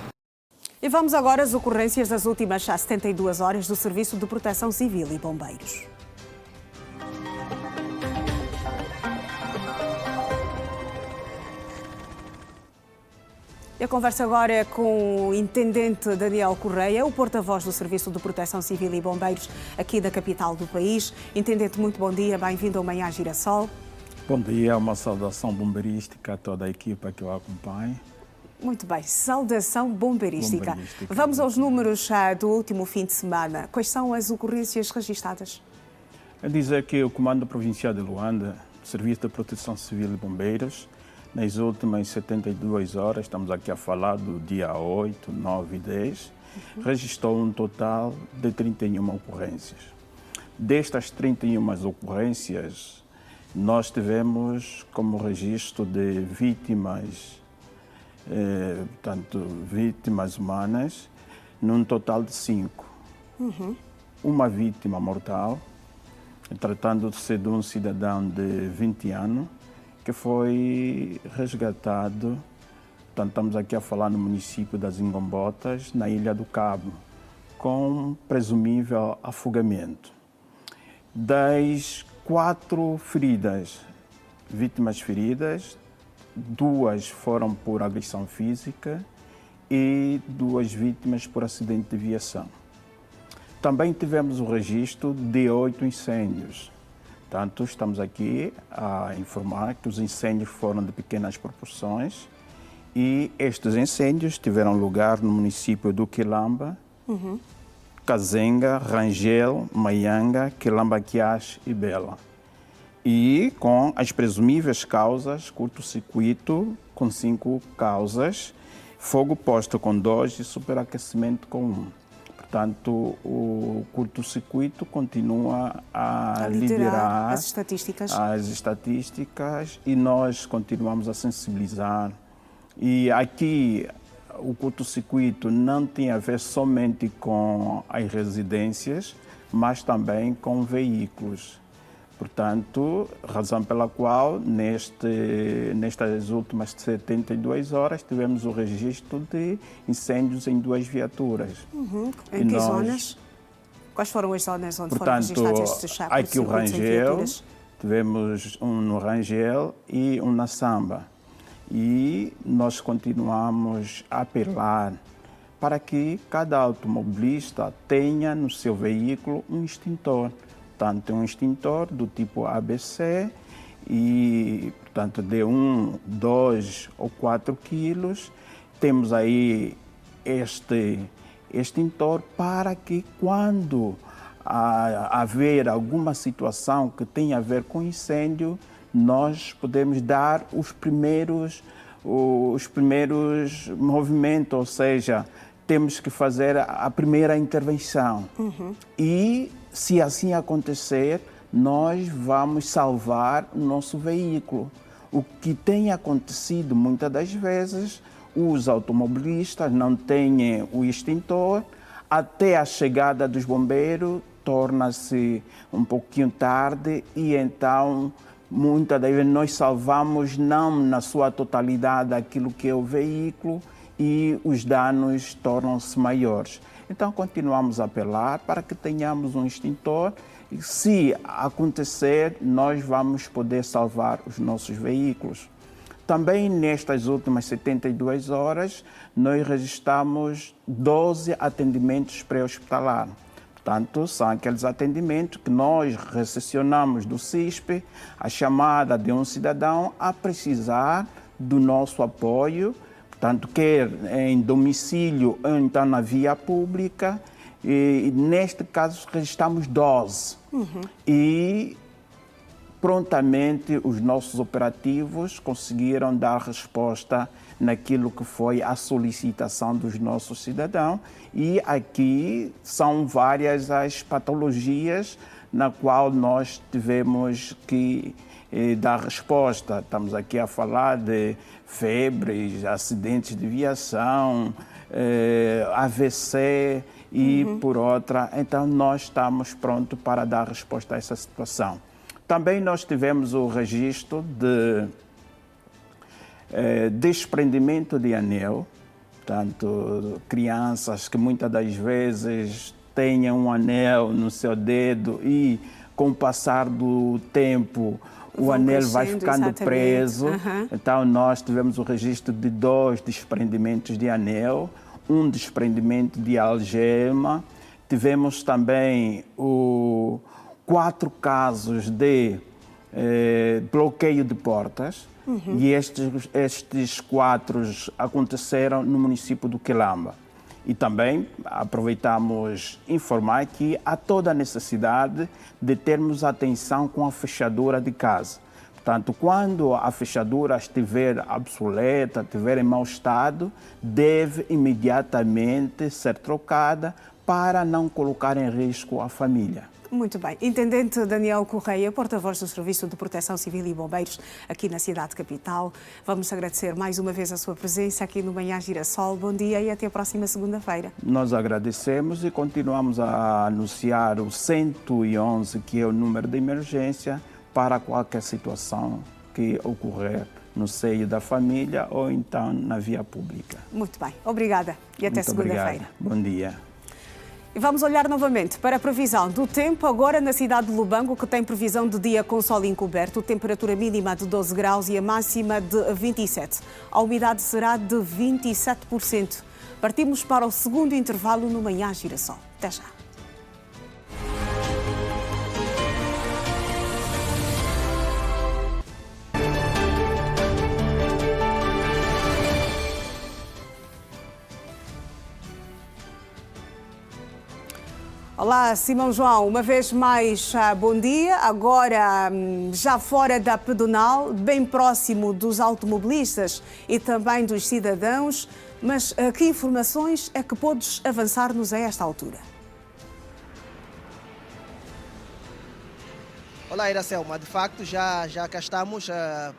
E vamos agora às ocorrências das últimas 72 horas do Serviço de Proteção Civil e Bombeiros. E a conversa agora é com o Intendente Daniel Correia, o porta-voz do Serviço de Proteção Civil e Bombeiros aqui da capital do país. Intendente, muito bom dia, bem-vindo ao Manhã Girassol. Bom dia, uma saudação bombeirística a toda a equipa que o acompanha. Muito bem, saudação bombeirística. Vamos aos números do último fim de semana. Quais são as ocorrências registadas? É dizer que o Comando Provincial de Luanda, Serviço de Proteção Civil e Bombeiros, nas últimas 72 horas, estamos aqui a falar do dia 8, 9 e 10, registrou um total de 31 ocorrências. Destas 31 ocorrências, nós tivemos como registro de vítimas, vítimas humanas, num total de 5. Uma vítima mortal, tratando-se de um cidadão de 20 anos, que foi resgatado, portanto, estamos aqui a falar no município das Ingombotas, na Ilha do Cabo, com presumível afogamento. Das 4 vítimas feridas, 2 foram por agressão física e 2 vítimas por acidente de viação. Também tivemos o registro de 8 incêndios. Portanto, estamos aqui a informar que os incêndios foram de pequenas proporções e estes incêndios tiveram lugar no município do Quilamba, Kazenga, Rangel, Maianga, Quilamba-Quiache e Bela. E com as presumíveis causas, curto-circuito com 5 causas, fogo posto com 2 e superaquecimento com 1. Portanto, o curto-circuito continua a liderar as estatísticas e nós continuamos a sensibilizar. E aqui o curto-circuito não tem a ver somente com as residências, mas também com veículos. Portanto, razão pela qual nestas últimas 72 horas tivemos o registro de incêndios em 2 viaturas. Em que zonas? Quais foram as zonas onde foram registrados estes aqui o Rangel, tivemos um no Rangel e um na Samba. E nós continuamos a apelar para que cada automobilista tenha no seu veículo um extintor. Portanto, um extintor do tipo ABC e, portanto, de 1, 2 ou 4 quilos. Temos aí este extintor para que quando haver alguma situação que tenha a ver com incêndio, nós podemos dar os primeiros movimentos, ou seja, temos que fazer a primeira intervenção. E, se assim acontecer, nós vamos salvar o nosso veículo. O que tem acontecido muitas das vezes, os automobilistas não têm o extintor, até a chegada dos bombeiros torna-se um pouquinho tarde e então muitas das vezes nós salvamos não na sua totalidade aquilo que é o veículo e os danos tornam-se maiores. Então continuamos a apelar para que tenhamos um extintor e se acontecer nós vamos poder salvar os nossos veículos. Também nestas últimas 72 horas nós registramos 12 atendimentos pré-hospitalar. Portanto, são aqueles atendimentos que nós recepcionamos do CISP, a chamada de um cidadão a precisar do nosso apoio, portanto, quer em domicílio ou então na via pública. E neste caso registramos 12. E prontamente os nossos operativos conseguiram dar resposta naquilo que foi a solicitação dos nossos cidadãos. E aqui são várias as patologias na qual nós tivemos que dar resposta. Estamos aqui a falar de febres, acidentes de viação, AVC e por outra. Então nós estamos prontos para dar resposta a essa situação. Também nós tivemos o registro de desprendimento de anel, portanto, crianças que muitas das vezes têm um anel no seu dedo e com o passar do tempo o anel vai ficando preso. Então nós tivemos o registro de 2 desprendimentos de anel, um desprendimento de algema, tivemos também 4 casos de bloqueio de portas. E estes 4 aconteceram no município do Quilamba. E também aproveitamos informar que há toda a necessidade de termos atenção com a fechadura de casa. Portanto, quando a fechadura estiver obsoleta, estiver em mau estado, deve imediatamente ser trocada para não colocar em risco a família. Muito bem. Intendente Daniel Correia, porta-voz do Serviço de Proteção Civil e Bombeiros aqui na cidade capital, vamos agradecer mais uma vez a sua presença aqui no Manhã Girassol. Bom dia e até a próxima segunda-feira. Nós agradecemos e continuamos a anunciar o 111, que é o número de emergência, para qualquer situação que ocorrer no seio da família ou então na via pública. Muito bem. Obrigada e até segunda-feira. Bom dia. E vamos olhar novamente para a previsão do tempo, agora na cidade de Lubango, que tem previsão de dia com sol encoberto, temperatura mínima de 12 graus e a máxima de 27. A umidade será de 27%. Partimos para o segundo intervalo no Manhã Girassol. Até já. Olá, Simão João, uma vez mais, bom dia. Agora, já fora da pedonal, bem próximo dos automobilistas e também dos cidadãos, mas que informações é que podes avançar-nos a esta altura? Olá, Iracelma. De facto, já cá estamos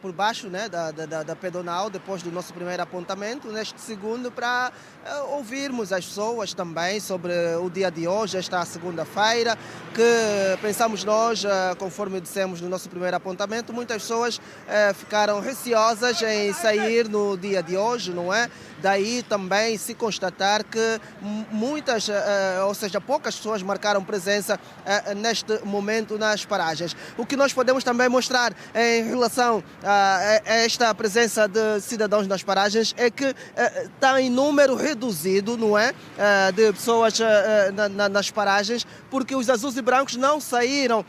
por baixo, né, da pedonal, depois do nosso primeiro apontamento. Neste segundo, para ouvirmos as pessoas também sobre o dia de hoje, esta segunda-feira, que pensamos nós, conforme dissemos no nosso primeiro apontamento, muitas pessoas ficaram receosas em sair no dia de hoje, não é? Daí também se constatar que muitas, ou seja, poucas pessoas marcaram presença neste momento nas paragens. O que nós podemos também mostrar em relação a esta presença de cidadãos nas paragens é que está em número reduzido, não é? De pessoas nas paragens, porque os azuis e brancos não saíram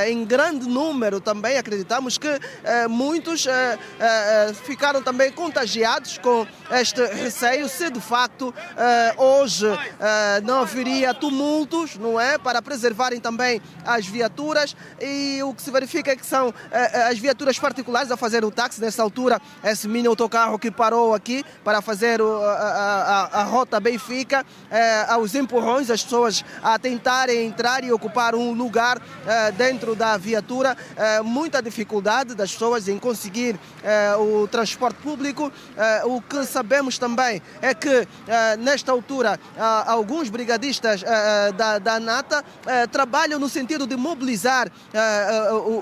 em grande número também. Acreditamos que muitos ficaram também contagiados com este receio, se de facto hoje não haveria tumultos, não é? Para preservarem também as viaturas e e o que se verifica é que são as viaturas particulares a fazer o táxi. Nessa altura, esse mini autocarro que parou aqui para fazer a rota Benfica, aos empurrões, as pessoas a tentarem entrar e ocupar um lugar dentro da viatura. Muita dificuldade das pessoas em conseguir o transporte público. O que sabemos também é que, nesta altura, alguns brigadistas da ANATA trabalham no sentido de mobilizar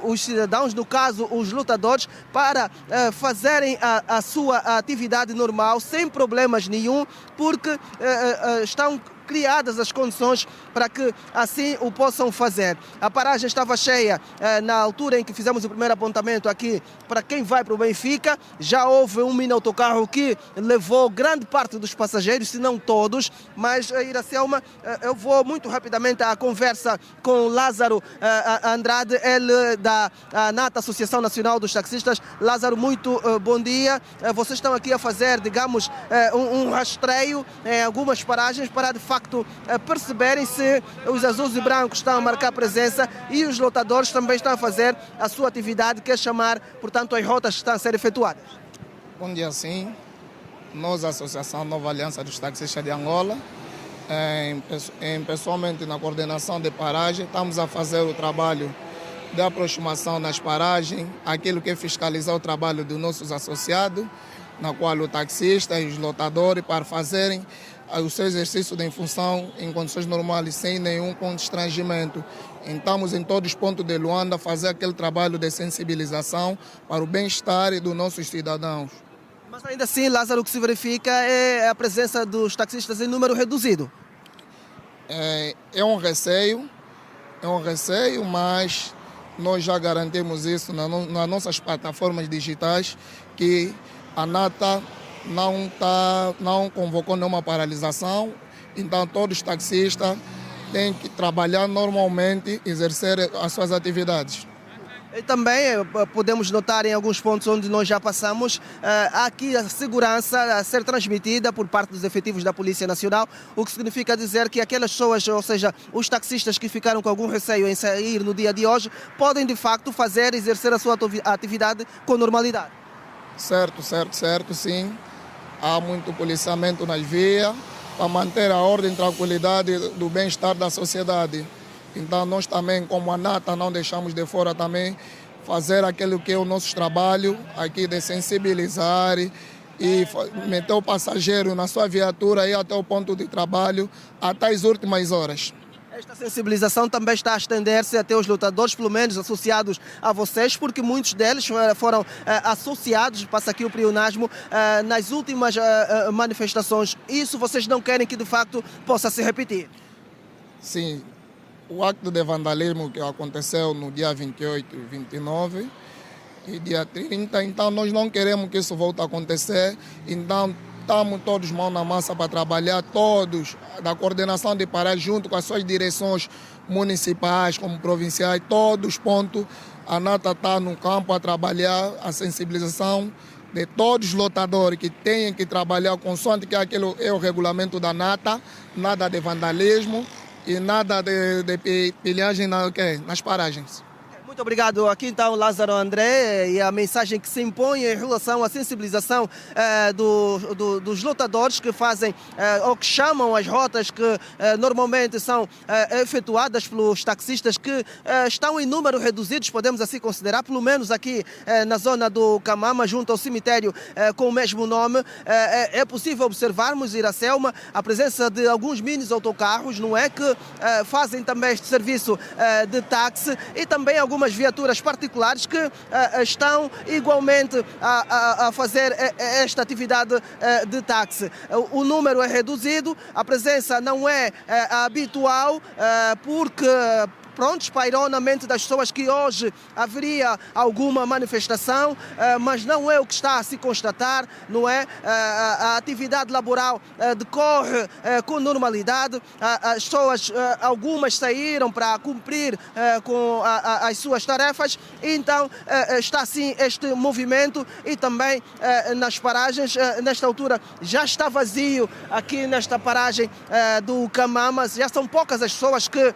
os cidadãos, no caso os lutadores, para fazerem a sua atividade normal, sem problemas nenhum, porque estão criadas as condições para que assim o possam fazer. A paragem estava cheia na altura em que fizemos o primeiro apontamento aqui para quem vai para o Benfica. Já houve um mini autocarro que levou grande parte dos passageiros, se não todos, mas Iracelma, eu vou muito rapidamente à conversa com Lázaro Andrade, ele da ANATA, Associação Nacional dos Taxistas. Lázaro, muito bom dia. Vocês estão aqui a fazer, digamos, um rastreio em algumas paragens para, de facto, perceberem se os azuis e brancos estão a marcar presença e os lotadores também estão a fazer a sua atividade, que é chamar, portanto, as rotas que estão a ser efetuadas. Bom dia, sim. Nós, a Associação Nova Aliança dos Taxistas de Angola, pessoalmente na coordenação de paragem, estamos a fazer o trabalho de aproximação nas paragens, aquilo que é fiscalizar o trabalho dos nossos associados, na qual o taxista e os lotadores, para fazerem o seu exercício de função em condições normais, sem nenhum constrangimento. Estamos em todos os pontos de Luanda a fazer aquele trabalho de sensibilização para o bem-estar dos nossos cidadãos. Mas ainda assim, Lázaro, o que se verifica é a presença dos taxistas em número reduzido. É um receio, mas nós já garantimos isso nas nossas plataformas digitais, que a ANATA não convocou nenhuma paralisação, então todos os taxistas têm que trabalhar normalmente, exercer as suas atividades. E também podemos notar em alguns pontos onde nós já passamos, há aqui a segurança a ser transmitida por parte dos efetivos da Polícia Nacional, o que significa dizer que aquelas pessoas, ou seja, os taxistas que ficaram com algum receio em sair no dia de hoje, podem de facto exercer a sua atividade com normalidade. Certo, sim. Há muito policiamento nas vias para manter a ordem e tranquilidade do bem-estar da sociedade. Então nós também, como ANATA, não deixamos de fora também fazer aquilo que é o nosso trabalho aqui de sensibilizar e meter o passageiro na sua viatura e até o ponto de trabalho até as últimas horas. Esta sensibilização também está a estender-se até os lutadores, pelo menos associados a vocês, porque muitos deles foram associados, passa aqui o pleonasmo, nas últimas manifestações. Isso vocês não querem que de facto possa se repetir? Sim, o acto de vandalismo que aconteceu no dia 28 e 29 e dia 30, então nós não queremos que isso volte a acontecer, então estamos todos mão na massa para trabalhar, todos da coordenação de paragem, junto com as suas direções municipais, como provinciais, todos os pontos. A ANATA está no campo a trabalhar a sensibilização de todos os lotadores que têm que trabalhar consoante que aquilo é o regulamento da ANATA, nada de vandalismo e nada de pilhagem nas paragens. Muito obrigado. Aqui então Lázaro André, e a mensagem que se impõe em relação à sensibilização dos lotadores que fazem ou que chamam as rotas que normalmente são efetuadas pelos taxistas que estão em número reduzidos, podemos assim considerar, pelo menos aqui na zona do Camama, junto ao cemitério com o mesmo nome. É possível observarmos, Iracelma, a presença de alguns mini autocarros, não é, que fazem também este serviço de táxi, e também algumas viaturas particulares que estão igualmente a fazer esta atividade de táxi. O número é reduzido, a presença não é habitual, porque pairou na mente das pessoas que hoje haveria alguma manifestação, mas não é o que está a se constatar, não é? A atividade laboral decorre com normalidade, as pessoas, algumas saíram para cumprir com as suas tarefas, então está assim este movimento, e também nas paragens, nesta altura já está vazio aqui nesta paragem do Camama, já são poucas as pessoas que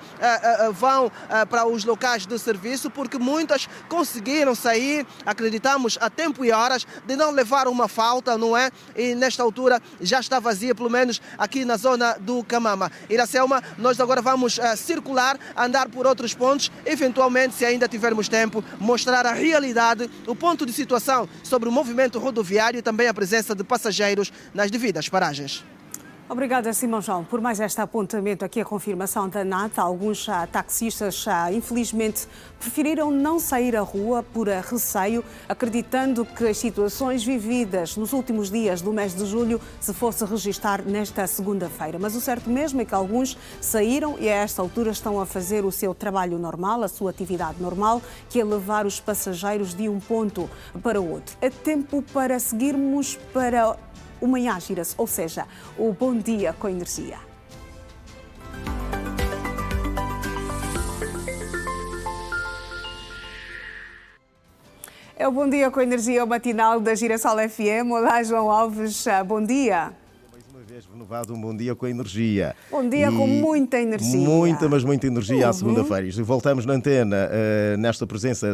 vão vão para os locais de serviço, porque muitas conseguiram sair, acreditamos, a tempo e horas de não levar uma falta, não é? E nesta altura já está vazia, pelo menos aqui na zona do Camama. Iracelma, nós agora vamos circular, andar por outros pontos, eventualmente, se ainda tivermos tempo, mostrar a realidade, o ponto de situação sobre o movimento rodoviário e também a presença de passageiros nas devidas paragens. Obrigada, Simão João, por mais este apontamento aqui, a confirmação da NAT. Alguns taxistas, infelizmente, preferiram não sair à rua por receio, acreditando que as situações vividas nos últimos dias do mês de julho se fosse registar nesta segunda-feira. Mas o certo mesmo é que alguns saíram e a esta altura estão a fazer o seu trabalho normal, a sua atividade normal, que é levar os passageiros de um ponto para o outro. É tempo para seguirmos para o Manhã Gira-se, ou seja, o Bom Dia com Energia. É o Bom Dia com Energia, o matinal da Girassol FM. Olá, João Alves, bom dia. Renovado, um bom dia com energia. Bom dia com muita energia. Muita, mas muita energia à segunda-feira. E voltamos na antena, nesta presença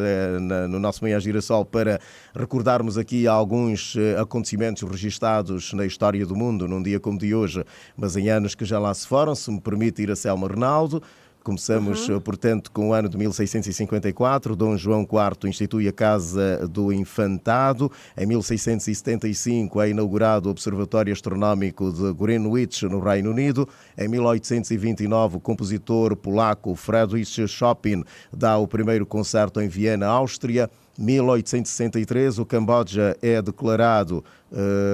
no nosso Manhã Girassol, para recordarmos aqui alguns acontecimentos registados na história do mundo, num dia como de hoje, mas em anos que já lá se foram. Se me permite, Iracelma Ronaldo. Começamos, portanto, com o ano de 1654. Dom João IV institui a Casa do Infantado. Em 1675 é inaugurado o Observatório Astronómico de Greenwich, no Reino Unido. Em 1829, o compositor polaco Friedrich Chopin dá o primeiro concerto em Viena, Áustria. 1863, o Camboja é declarado,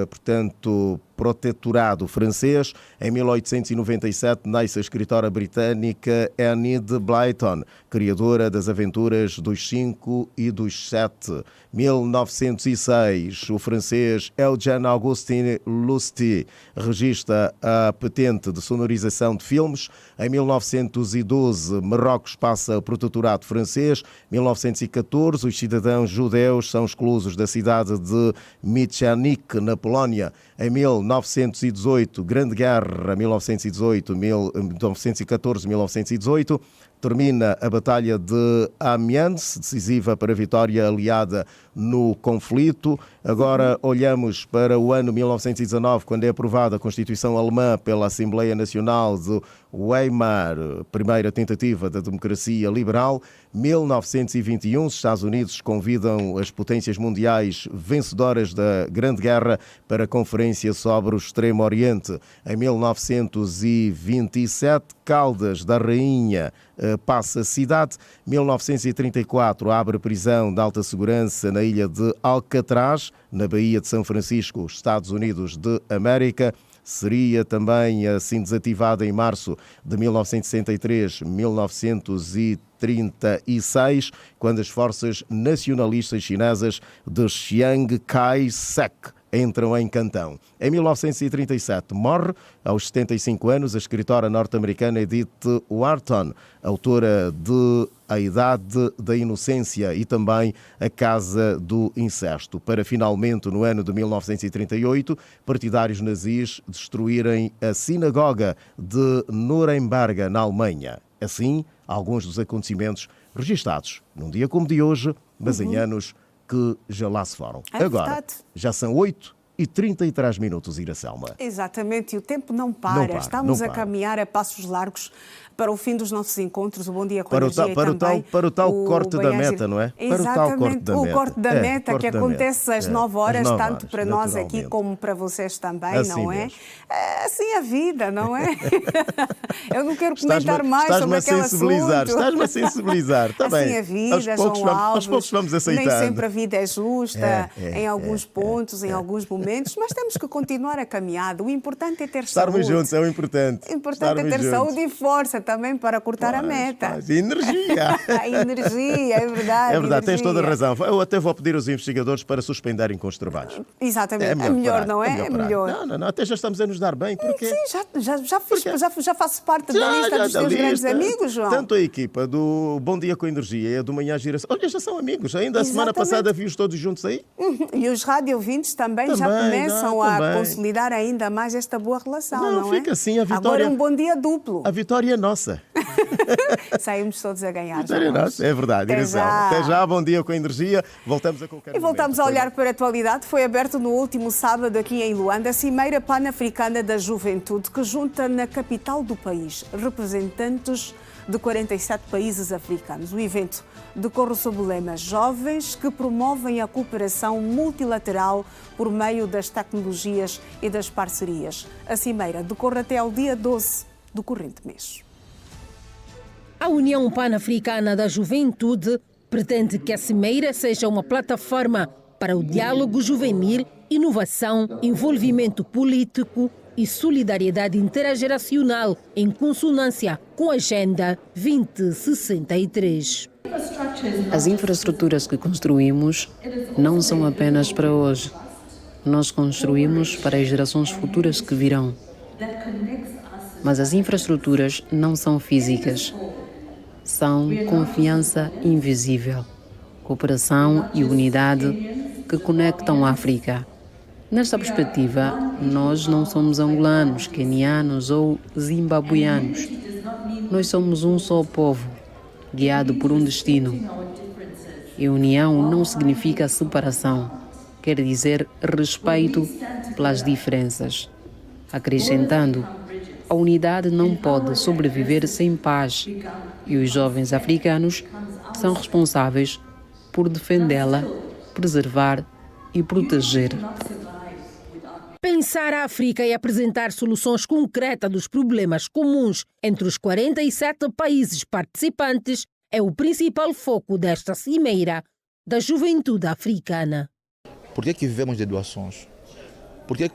portanto, protetorado francês. Em 1897, nasce a escritora britânica Enid Blyton, criadora das Aventuras dos 5 e dos 7. 1906, o francês Eugène Augustin Lusty registra a patente de sonorização de filmes. Em 1912, Marrocos passa a protetorado francês. 1914, os cidadãos judeus são exclusos da cidade de Michanik, na Polónia. Em 1918, Grande Guerra, 1914-1918, termina a Batalha de Amiens, decisiva para a vitória aliada no conflito. Agora olhamos para o ano 1919, quando é aprovada a Constituição Alemã pela Assembleia Nacional de Weimar, primeira tentativa da democracia liberal. 1921, os Estados Unidos convidam as potências mundiais vencedoras da Grande Guerra para a Conferência sobre o Extremo Oriente. Em 1927, Caldas da Rainha passa a cidade. 1934, abre prisão de alta segurança na ilha de Alcatraz, na Baía de São Francisco, Estados Unidos de América. Seria também assim desativada em março de 1963, 1936, quando as forças nacionalistas chinesas de Chiang Kai-shek entram em Cantão. Em 1937, morre, aos 75 anos, a escritora norte-americana Edith Wharton, autora de A Idade da Inocência e também A Casa do Incesto, para finalmente, no ano de 1938, partidários nazis destruírem a sinagoga de Nuremberg, na Alemanha. Assim, alguns dos acontecimentos registados num dia como de hoje, mas em anos que já lá se foram. Agora, verdade. Já são 8h33 minutos, Iracelma. Exatamente, e o tempo não para. Estamos a caminhar a passos largos para o fim dos nossos encontros, o Bom Dia com Energia para o tal corte da meta, não é? Exatamente, o corte da meta que acontece às 9 horas, tanto para nós aqui como para vocês também, assim não é? Mesmo. É assim a vida, não é? Eu não quero comentar mais sobre aquele assunto. Estás-me a sensibilizar, está bem. Assim a vida, João Alves. Aos poucos vamos aceitando. Nem sempre a vida é justa, em alguns pontos, em alguns momentos, mas temos que continuar a caminhada. O importante é ter saúde. Estarmos juntos é o importante. O importante é ter saúde e força também para cortar a meta. Energia. Energia, é verdade. É verdade, tens toda a razão. Eu até vou pedir aos investigadores para suspenderem com os trabalhos. Exatamente. É melhor, não é? É melhor. Não, até já estamos a nos dar bem. Porque... Sim, já faço parte da lista dos teus grandes amigos, João. Tanto a equipa do Bom Dia com Energia e a do Manhã Gira-se. Olha, já são amigos. Ainda a semana passada vi-os todos juntos aí. E os rádio ouvintes também já começam a consolidar ainda mais esta boa relação, não é? Fica assim, a vitória... Agora um bom dia duplo. A vitória é nossa. Saímos todos a ganhar. Vitória é nossa, é verdade. Até já, bom dia com energia. Voltamos a qualquer momento. E voltamos a olhar para a atualidade. Foi aberto no último sábado aqui em Luanda a Cimeira Pan-Africana da Juventude, que junta na capital do país representantes de 47 países africanos. O evento decorre sob o lema Jovens que promovem a cooperação multilateral por meio das tecnologias e das parcerias. A cimeira decorre até ao dia 12 do corrente mês. A União Pan-Africana da Juventude pretende que a cimeira seja uma plataforma para o diálogo juvenil, inovação, envolvimento político e solidariedade intergeracional em consonância com a Agenda 2063. As infraestruturas que construímos não são apenas para hoje. Nós construímos para as gerações futuras que virão. Mas as infraestruturas não são físicas. São confiança invisível, cooperação e unidade que conectam a África. Nesta perspectiva, nós não somos angolanos, quenianos ou zimbabuianos. Nós somos um só povo, guiado por um destino. E união não significa separação, quer dizer respeito pelas diferenças. Acrescentando, a unidade não pode sobreviver sem paz, e os jovens africanos são responsáveis por defendê-la, preservar e proteger. Pensar a África e apresentar soluções concretas dos problemas comuns entre os 47 países participantes é o principal foco desta cimeira da juventude africana. Por que vivemos de doações? Por que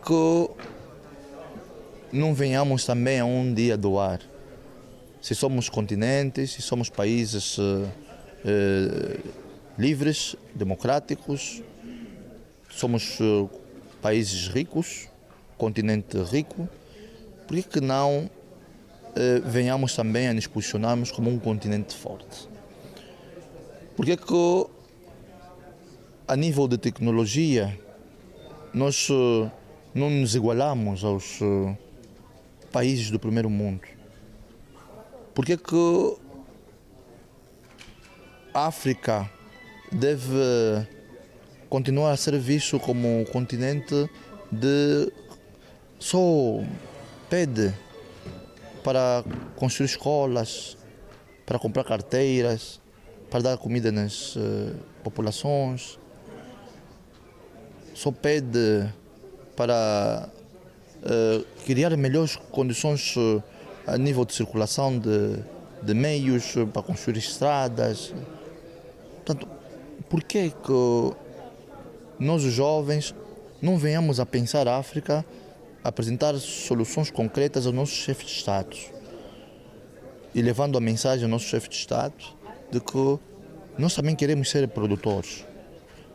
não venhamos também a um dia doar? Se somos continentes, se somos países livres, democráticos, somos países ricos, continente rico, por que não venhamos também a nos posicionarmos como um continente forte? Por que a nível de tecnologia nós não nos igualamos aos países do primeiro mundo? Por que a África deve continuar a ser visto como um continente de só pede para construir escolas, para comprar carteiras, para dar comida nas populações, só pede para criar melhores condições a nível de circulação de meios, para construir estradas. Portanto, por que nós, os jovens, não venhamos a pensar a África, a apresentar soluções concretas aos nossos chefes de Estado e levando a mensagem ao nosso chefe de Estado de que nós também queremos ser produtores,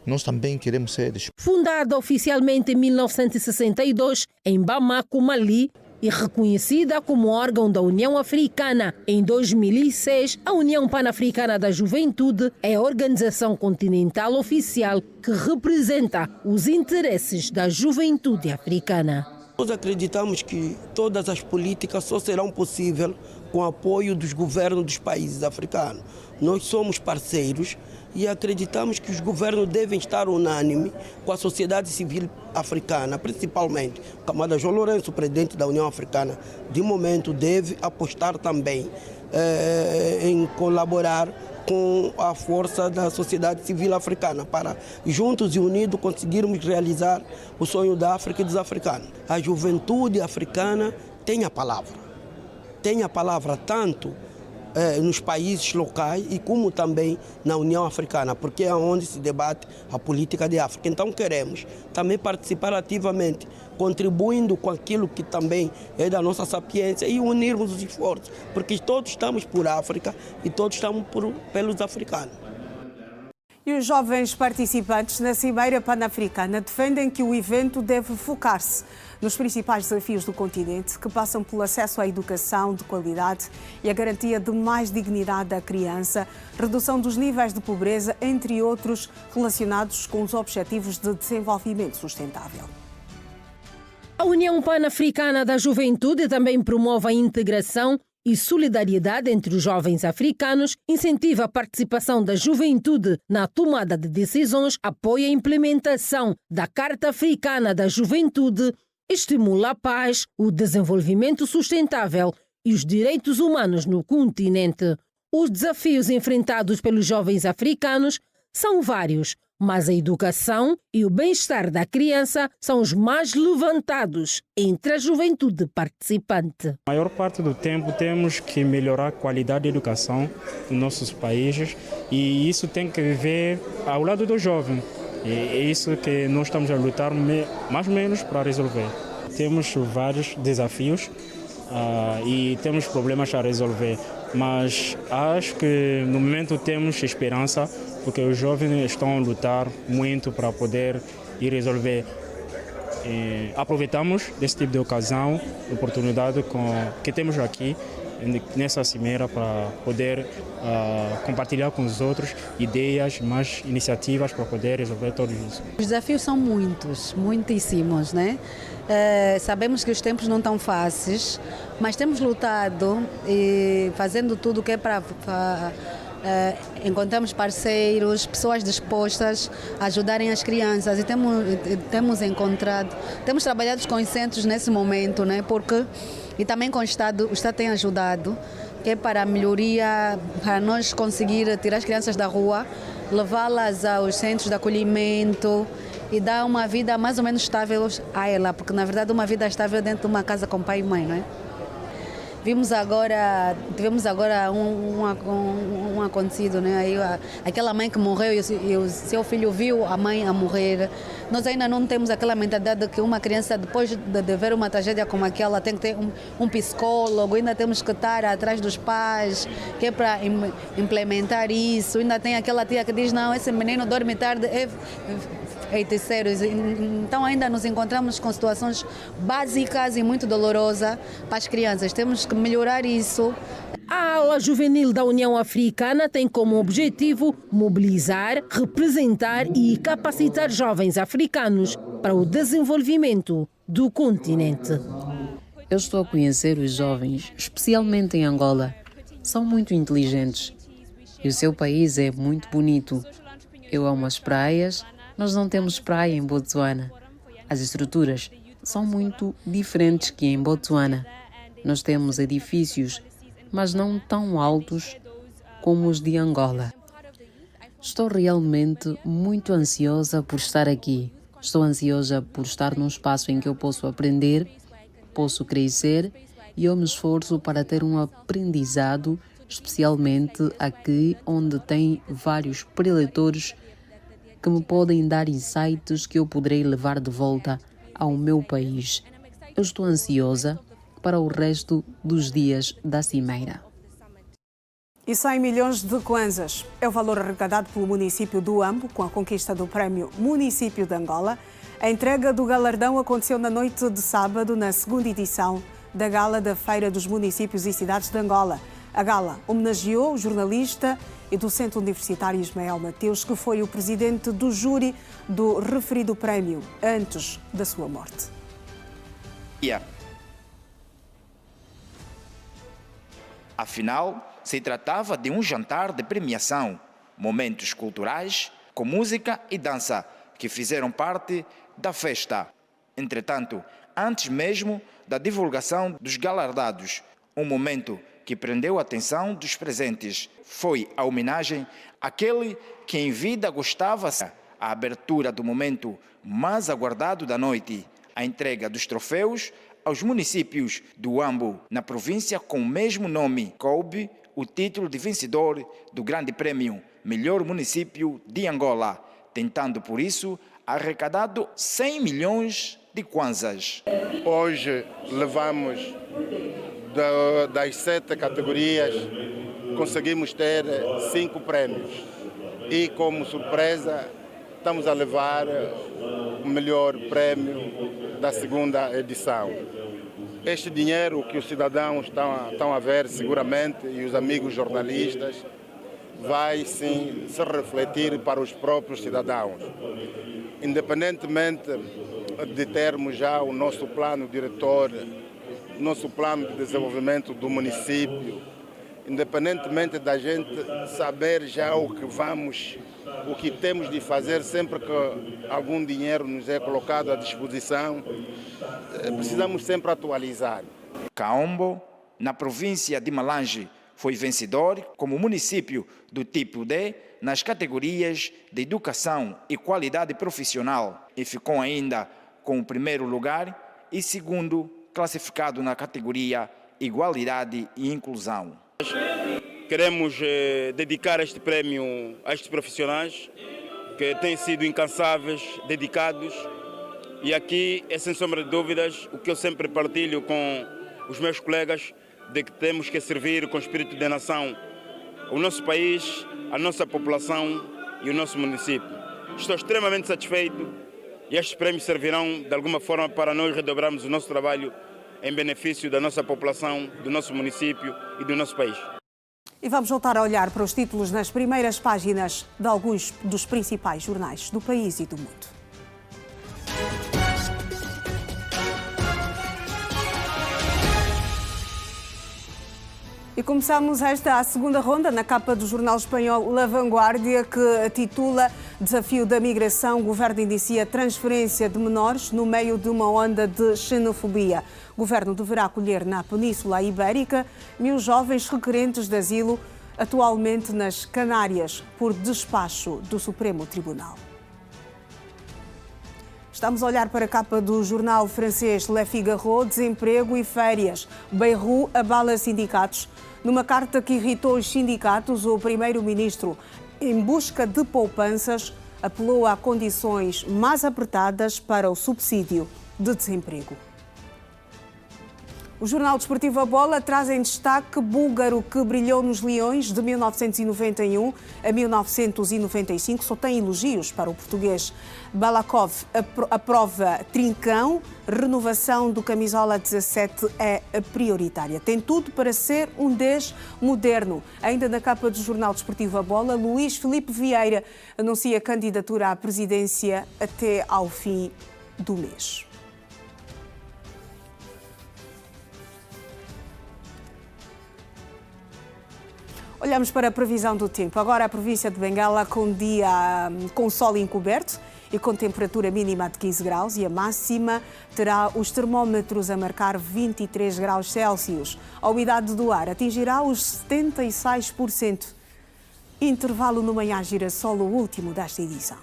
nós também queremos ser... Fundada oficialmente em 1962 em Bamako, Mali, e reconhecida como órgão da União Africana em 2006, a União Pan-Africana da Juventude é a organização continental oficial que representa os interesses da juventude africana. Nós acreditamos que todas as políticas só serão possíveis com o apoio dos governos dos países africanos. Nós somos parceiros e acreditamos que os governos devem estar unânimes com a sociedade civil africana, principalmente. O camarada João Lourenço, presidente da União Africana, de momento deve apostar também em colaborar com a força da sociedade civil africana para, juntos e unidos, conseguirmos realizar o sonho da África e dos africanos. A juventude africana tem a palavra tanto nos países locais e como também na União Africana, porque é onde se debate a política de África. Então queremos também participar ativamente, contribuindo com aquilo que também é da nossa sapiência e unirmos os esforços, porque todos estamos por África e todos estamos pelos africanos. E os jovens participantes na Cimeira Pan-Africana defendem que o evento deve focar-se nos principais desafios do continente, que passam pelo acesso à educação de qualidade e a garantia de mais dignidade à criança, redução dos níveis de pobreza, entre outros, relacionados com os Objetivos de Desenvolvimento Sustentável. A União Pan-Africana da Juventude também promove a integração e solidariedade entre os jovens africanos, incentiva a participação da juventude na tomada de decisões, apoia a implementação da Carta Africana da Juventude, estimula a paz, o desenvolvimento sustentável e os direitos humanos no continente. Os desafios enfrentados pelos jovens africanos são vários, mas a educação e o bem-estar da criança são os mais levantados entre a juventude participante. A maior parte do tempo temos que melhorar a qualidade da educação nos nossos países e isso tem que viver ao lado do jovem. E é isso que nós estamos a lutar mais ou menos para resolver. Temos vários desafios e temos problemas a resolver, mas acho que no momento temos esperança porque os jovens estão a lutar muito para poder ir resolver. E aproveitamos desse tipo de ocasião, oportunidade que temos aqui nessa cimeira para poder compartilhar com os outros ideias, mais iniciativas para poder resolver tudo isso. Os desafios são muitos, muitíssimos, né? Sabemos que os tempos não estão fáceis, mas temos lutado e fazendo tudo o que é para encontramos parceiros, pessoas dispostas a ajudarem as crianças e temos trabalhado com os centros nesse momento, né? E também com o Estado tem ajudado, que é para a melhoria, para nós conseguir tirar as crianças da rua, levá-las aos centros de acolhimento e dar uma vida mais ou menos estável a ela, porque na verdade uma vida estável dentro de uma casa com pai e mãe, não é? Tivemos agora um acontecido, né? Aí, aquela mãe que morreu e o seu filho viu a mãe a morrer. Nós ainda não temos aquela mentalidade de que uma criança, depois de ver uma tragédia como aquela, tem que ter um psicólogo, ainda temos que estar atrás dos pais, que é para implementar isso. Ainda tem aquela tia que diz, não, esse menino dorme tarde, é terceiros. Então ainda nos encontramos com situações básicas e muito dolorosas para as crianças. Temos que melhorar isso. A ala juvenil da União Africana tem como objetivo mobilizar, representar e capacitar jovens africanos para o desenvolvimento do continente. Eu estou a conhecer os jovens, especialmente em Angola. São muito inteligentes e o seu país é muito bonito. Eu amo as praias. Nós não temos praia em Botsuana. As estruturas são muito diferentes que em Botsuana. Nós temos edifícios, mas não tão altos como os de Angola. Estou realmente muito ansiosa por estar aqui. Estou ansiosa por estar num espaço em que eu posso aprender, posso crescer e eu me esforço para ter um aprendizado, especialmente aqui onde tem vários preletores que me podem dar insights que eu poderei levar de volta ao meu país. Eu estou ansiosa para o resto dos dias da cimeira. E 100 milhões de kwanzas é o valor arrecadado pelo município do Ambo com a conquista do prémio Município de Angola. A entrega do galardão aconteceu na noite de sábado, na segunda edição da Gala da Feira dos Municípios e Cidades de Angola. A gala homenageou o jornalista e docente universitário Ismael Mateus, que foi o presidente do júri do referido prémio antes da sua morte. Afinal, se tratava de um jantar de premiação, momentos culturais com música e dança que fizeram parte da festa. Entretanto, antes mesmo da divulgação dos galardados, um momento que prendeu a atenção dos presentes foi a homenagem àquele que em vida gostava, a abertura do momento mais aguardado da noite, a entrega dos troféus aos municípios do Ambo, na província com o mesmo nome, coube o título de vencedor do Grande Prémio Melhor Município de Angola, tentando por isso arrecadado 100 milhões de kwanzas. Hoje levamos das 7 categorias, conseguimos ter 5 prémios. E como surpresa, estamos a levar o melhor prémio da segunda edição. Este dinheiro que os cidadãos estão a ver seguramente e os amigos jornalistas vai sim se refletir para os próprios cidadãos. Independentemente de termos já o nosso plano diretor, nosso plano de desenvolvimento do município, independentemente da gente saber já o que temos de fazer sempre que algum dinheiro nos é colocado à disposição, precisamos sempre atualizar. Kaombo, na província de Malange, foi vencedor como município do tipo D nas categorias de educação e qualidade profissional e ficou ainda com o primeiro lugar e segundo classificado na categoria Igualdade e Inclusão. Queremos dedicar este prémio a estes profissionais que têm sido incansáveis, dedicados, e aqui é sem sombra de dúvidas o que eu sempre partilho com os meus colegas, de que temos que servir com espírito de nação o nosso país, a nossa população e o nosso município. Estou extremamente satisfeito e estes prémios servirão de alguma forma para nós redobrarmos o nosso trabalho em benefício da nossa população, do nosso município e do nosso país. E vamos voltar a olhar para os títulos nas primeiras páginas de alguns dos principais jornais do país e do mundo. E começamos a segunda ronda na capa do jornal espanhol La Vanguardia, que titula Desafio da migração, o governo inicia transferência de menores no meio de uma onda de xenofobia. O governo deverá acolher na Península Ibérica 1.000 jovens requerentes de asilo, atualmente nas Canárias, por despacho do Supremo Tribunal. Estamos a olhar para a capa do jornal francês Le Figaro, desemprego e férias. Bayrou abala sindicatos. Numa carta que irritou os sindicatos, o primeiro-ministro, em busca de poupanças, apelou a condições mais apertadas para o subsídio de desemprego. O jornal desportivo A Bola traz em destaque búlgaro que brilhou nos Leões de 1991 a 1995. Só tem elogios para o português. Balakov aprova trincão. Renovação do camisola 17 é prioritária. Tem tudo para ser um 10 moderno. Ainda na capa do jornal desportivo A Bola, Luís Filipe Vieira anuncia candidatura à presidência até ao fim do mês. Olhamos para a previsão do tempo. Agora a província de Bengala com dia com sol encoberto e com temperatura mínima de 15 graus e a máxima terá os termómetros a marcar 23 graus Celsius. A umidade do ar atingirá os 76%. Intervalo no Manhã Girassol, o último desta edição.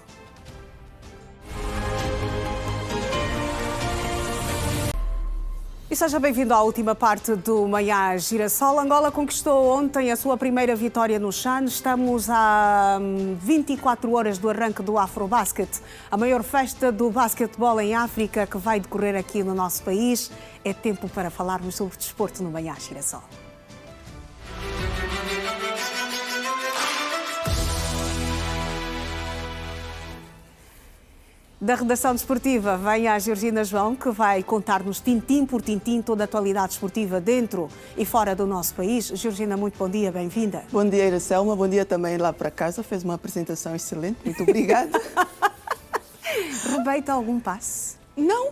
E seja bem-vindo à última parte do Manhã Girassol. Angola conquistou ontem a sua primeira vitória no CHAN. Estamos a 24 horas do arranque do Afrobasket, a maior festa do basquetebol em África que vai decorrer aqui no nosso país. É tempo para falarmos sobre desporto no Manhã Girassol. Da redação desportiva vem a Georgina João, que vai contar-nos tintim por tintim toda a atualidade esportiva dentro e fora do nosso país. Georgina, muito bom dia, bem-vinda. Bom dia, Iracelma. Bom dia também lá para casa. Fez uma apresentação excelente. Muito obrigada. Rebeita algum passe? Não.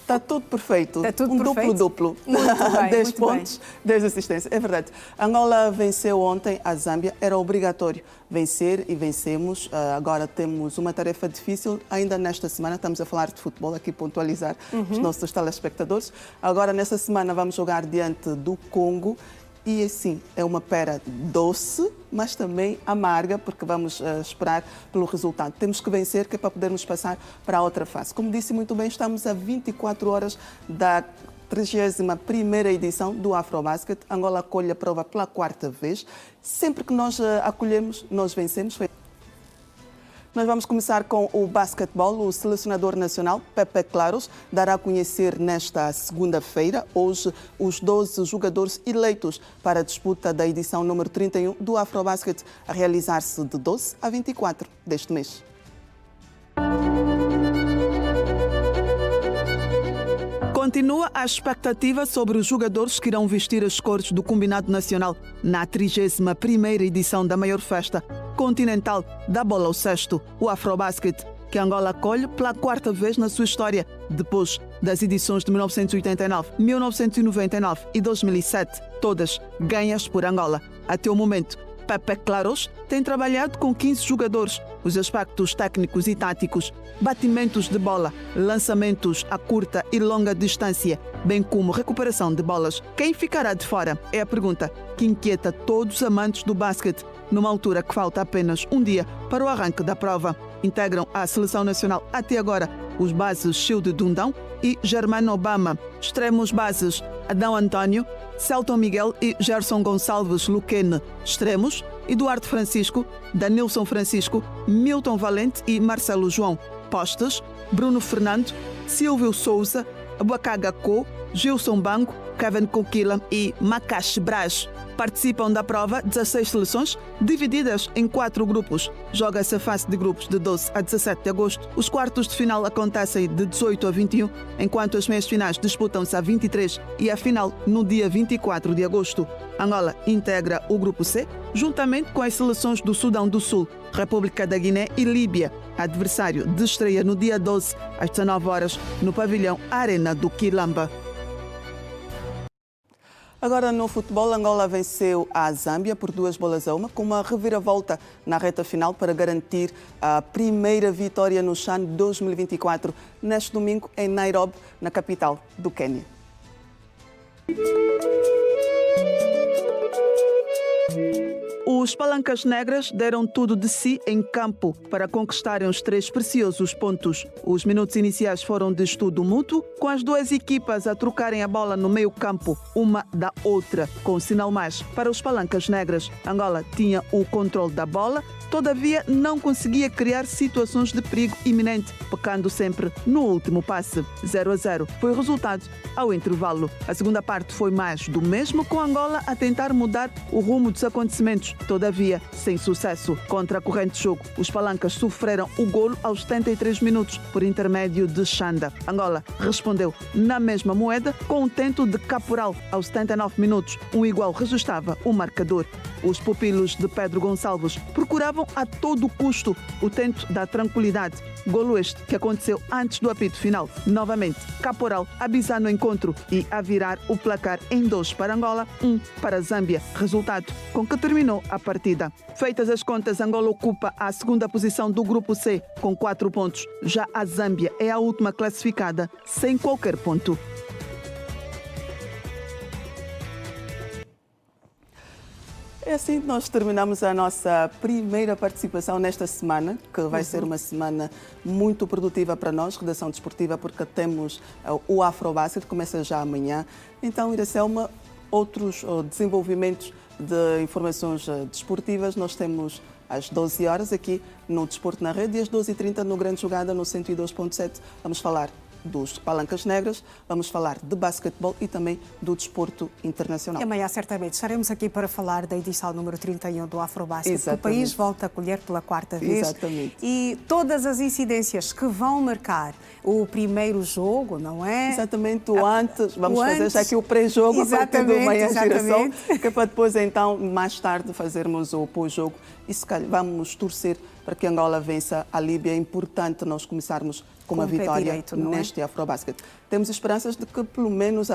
Está tudo perfeito. Está tudo perfeito? Duplo. Muito bem, 10 muito pontos, 10 assistências. É verdade. Angola venceu ontem a Zâmbia. Era obrigatório vencer e vencemos. Agora temos uma tarefa difícil. Ainda nesta semana, estamos a falar de futebol, aqui pontualizar os nossos telespectadores. Agora, nesta semana, vamos jogar diante do Congo. E assim, é uma pera doce, mas também amarga, porque vamos esperar pelo resultado. Temos que vencer, que é para podermos passar para a outra fase. Como disse muito bem, estamos a 24 horas da 31ª edição do Afrobasket. Angola acolhe a prova pela 4ª vez. Sempre que nós acolhemos, nós vencemos. Nós vamos começar com o basquetebol. O selecionador nacional, Pepe Claros, dará a conhecer nesta segunda-feira, hoje, os 12 jogadores eleitos para a disputa da edição número 31 do Afrobasket, a realizar-se de 12 a 24 deste mês. Continua a expectativa sobre os jogadores que irão vestir as cores do Combinado Nacional na 31ª edição da maior festa continental da bola ao cesto, o Afrobasket. que Angola acolhe pela 4ª vez na sua história, depois das edições de 1989, 1999 e 2007, todas ganhas por Angola. Até o momento, Pepe Claros tem trabalhado com 15 jogadores. Os aspectos técnicos e táticos, batimentos de bola, lançamentos a curta e longa distância, bem como recuperação de bolas. Quem ficará de fora é a pergunta que inquieta todos os amantes do basquete, numa altura que falta apenas um dia para o arranque da prova. Integram a seleção nacional até agora os bases Shield Dundão e Germano Obama. Extremos bases Adão António, Celton Miguel e Gerson Gonçalves Luquene. Extremos Eduardo Francisco, Danilson Francisco, Milton Valente e Marcelo João. Postes Bruno Fernando, Silvio Souza, Abuacaga Co, Gilson Banco, Kevin Coquila e Makash Braz. Participam da prova 16 seleções, divididas em 4 grupos. Joga-se a fase de grupos de 12 a 17 de agosto. Os quartos de final acontecem de 18 a 21, enquanto as meias finais disputam-se a 23 e a final no dia 24 de agosto. Angola integra o grupo C, juntamente com as seleções do Sudão do Sul, República da Guiné e Líbia. Adversário de estreia no dia 12, às 19 horas, no pavilhão Arena do Quilamba. Agora no futebol, Angola venceu a Zâmbia por 2-1, com uma reviravolta na reta final para garantir a primeira vitória no CHAN 2024, neste domingo em Nairobi, na capital do Quênia. Os palancas negras deram tudo de si em campo para conquistarem os 3 preciosos pontos. Os minutos iniciais foram de estudo mútuo, com as duas equipas a trocarem a bola no meio campo, uma da outra, com sinal mais para os palancas negras. Angola tinha o controle da bola, todavia não conseguia criar situações de perigo iminente, pecando sempre no último passe. 0-0 foi o resultado ao intervalo. A segunda parte foi mais do mesmo, com Angola a tentar mudar o rumo dos acontecimentos, todavia sem sucesso. Contra a corrente de jogo, os palancas sofreram o golo aos 73 minutos por intermédio de Xanda. Angola respondeu na mesma moeda com um tento de Caporal aos 79 minutos. Um igual registrava o marcador. Os pupilos de Pedro Gonçalves procuravam a todo custo o tento da tranquilidade. Golo este que aconteceu antes do apito final. Novamente, Caporal a bisar no encontro e a virar o placar em 2 para Angola, 1 para Zâmbia. Resultado com que terminou a partida. Feitas as contas, Angola ocupa a segunda posição do grupo C com 4 pontos. Já a Zâmbia é a última classificada sem qualquer ponto. É assim que nós terminamos a nossa primeira participação nesta semana, que vai ser uma semana muito produtiva para nós, Redação Desportiva, porque temos o Afrobasket, que começa já amanhã. Então, Iracelma, outros desenvolvimentos de informações desportivas, nós temos às 12 horas aqui no Desporto na Rede e às 12h30 no Grande Jogada, no 102.7. Vamos falar dos palancas negras, vamos falar de basquetebol e também do desporto internacional. E amanhã, certamente, estaremos aqui para falar da edição número 31 do Afrobasket. O país volta a colher pela 4ª vez. Exatamente. E todas as incidências que vão marcar o primeiro jogo, não é? Exatamente, o antes. Vamos fazer já aqui o pré-jogo a partir do Manhã Girassol, que é para depois, então, mais tarde, fazermos o pós-jogo. E se calhar vamos torcer para que Angola vença a Líbia. É importante nós começarmos com uma vitória direito, neste Afrobasket. Temos esperanças de que, pelo menos,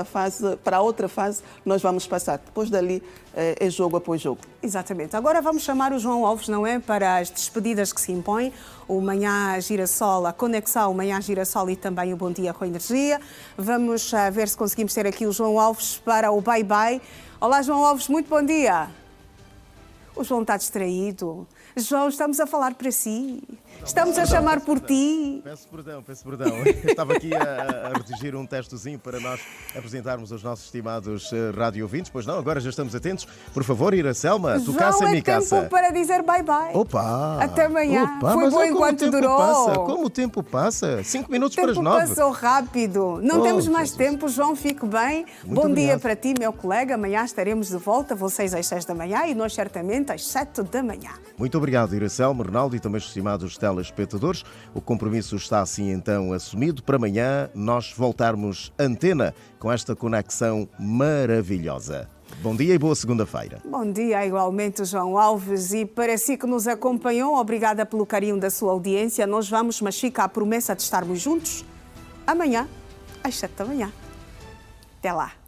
para a outra fase, nós vamos passar. Depois dali, é jogo após jogo. Exatamente. Agora vamos chamar o João Alves, não é? Para as despedidas que se impõem. O Manhã Girassol, a conexão Manhã Girassol e também o Bom Dia com Energia. Vamos ver se conseguimos ter aqui o João Alves para o bye-bye. Olá, João Alves, muito bom dia. O João está distraído. João, estamos a falar para si. Estamos a chamar por ti. Peço perdão. Estava aqui a redigir um textozinho para nós apresentarmos aos nossos estimados radio-ouvintes. Pois não, agora já estamos atentos. Por favor, Iracelma, tu caça me caça. Tempo para dizer bye-bye. Opa! Até amanhã. Foi bom enquanto durou. Como o tempo passa? 5 minutos para as 9. O tempo passou rápido. Não temos mais tempo. João, fique bem. Bom dia para ti, meu colega. Amanhã estaremos de volta, vocês às 6 da manhã e nós certamente às 7 da manhã. Muito obrigado, Iracelma, Ronaldo e também os estimados telespectadores. O compromisso está assim então assumido. Para amanhã nós voltarmos antena com esta conexão maravilhosa. Bom dia e boa segunda-feira. Bom dia, igualmente, João Alves. E para si que nos acompanhou, obrigada pelo carinho da sua audiência. Nós vamos, mas fica a promessa de estarmos juntos amanhã, às 7 da manhã. Até lá.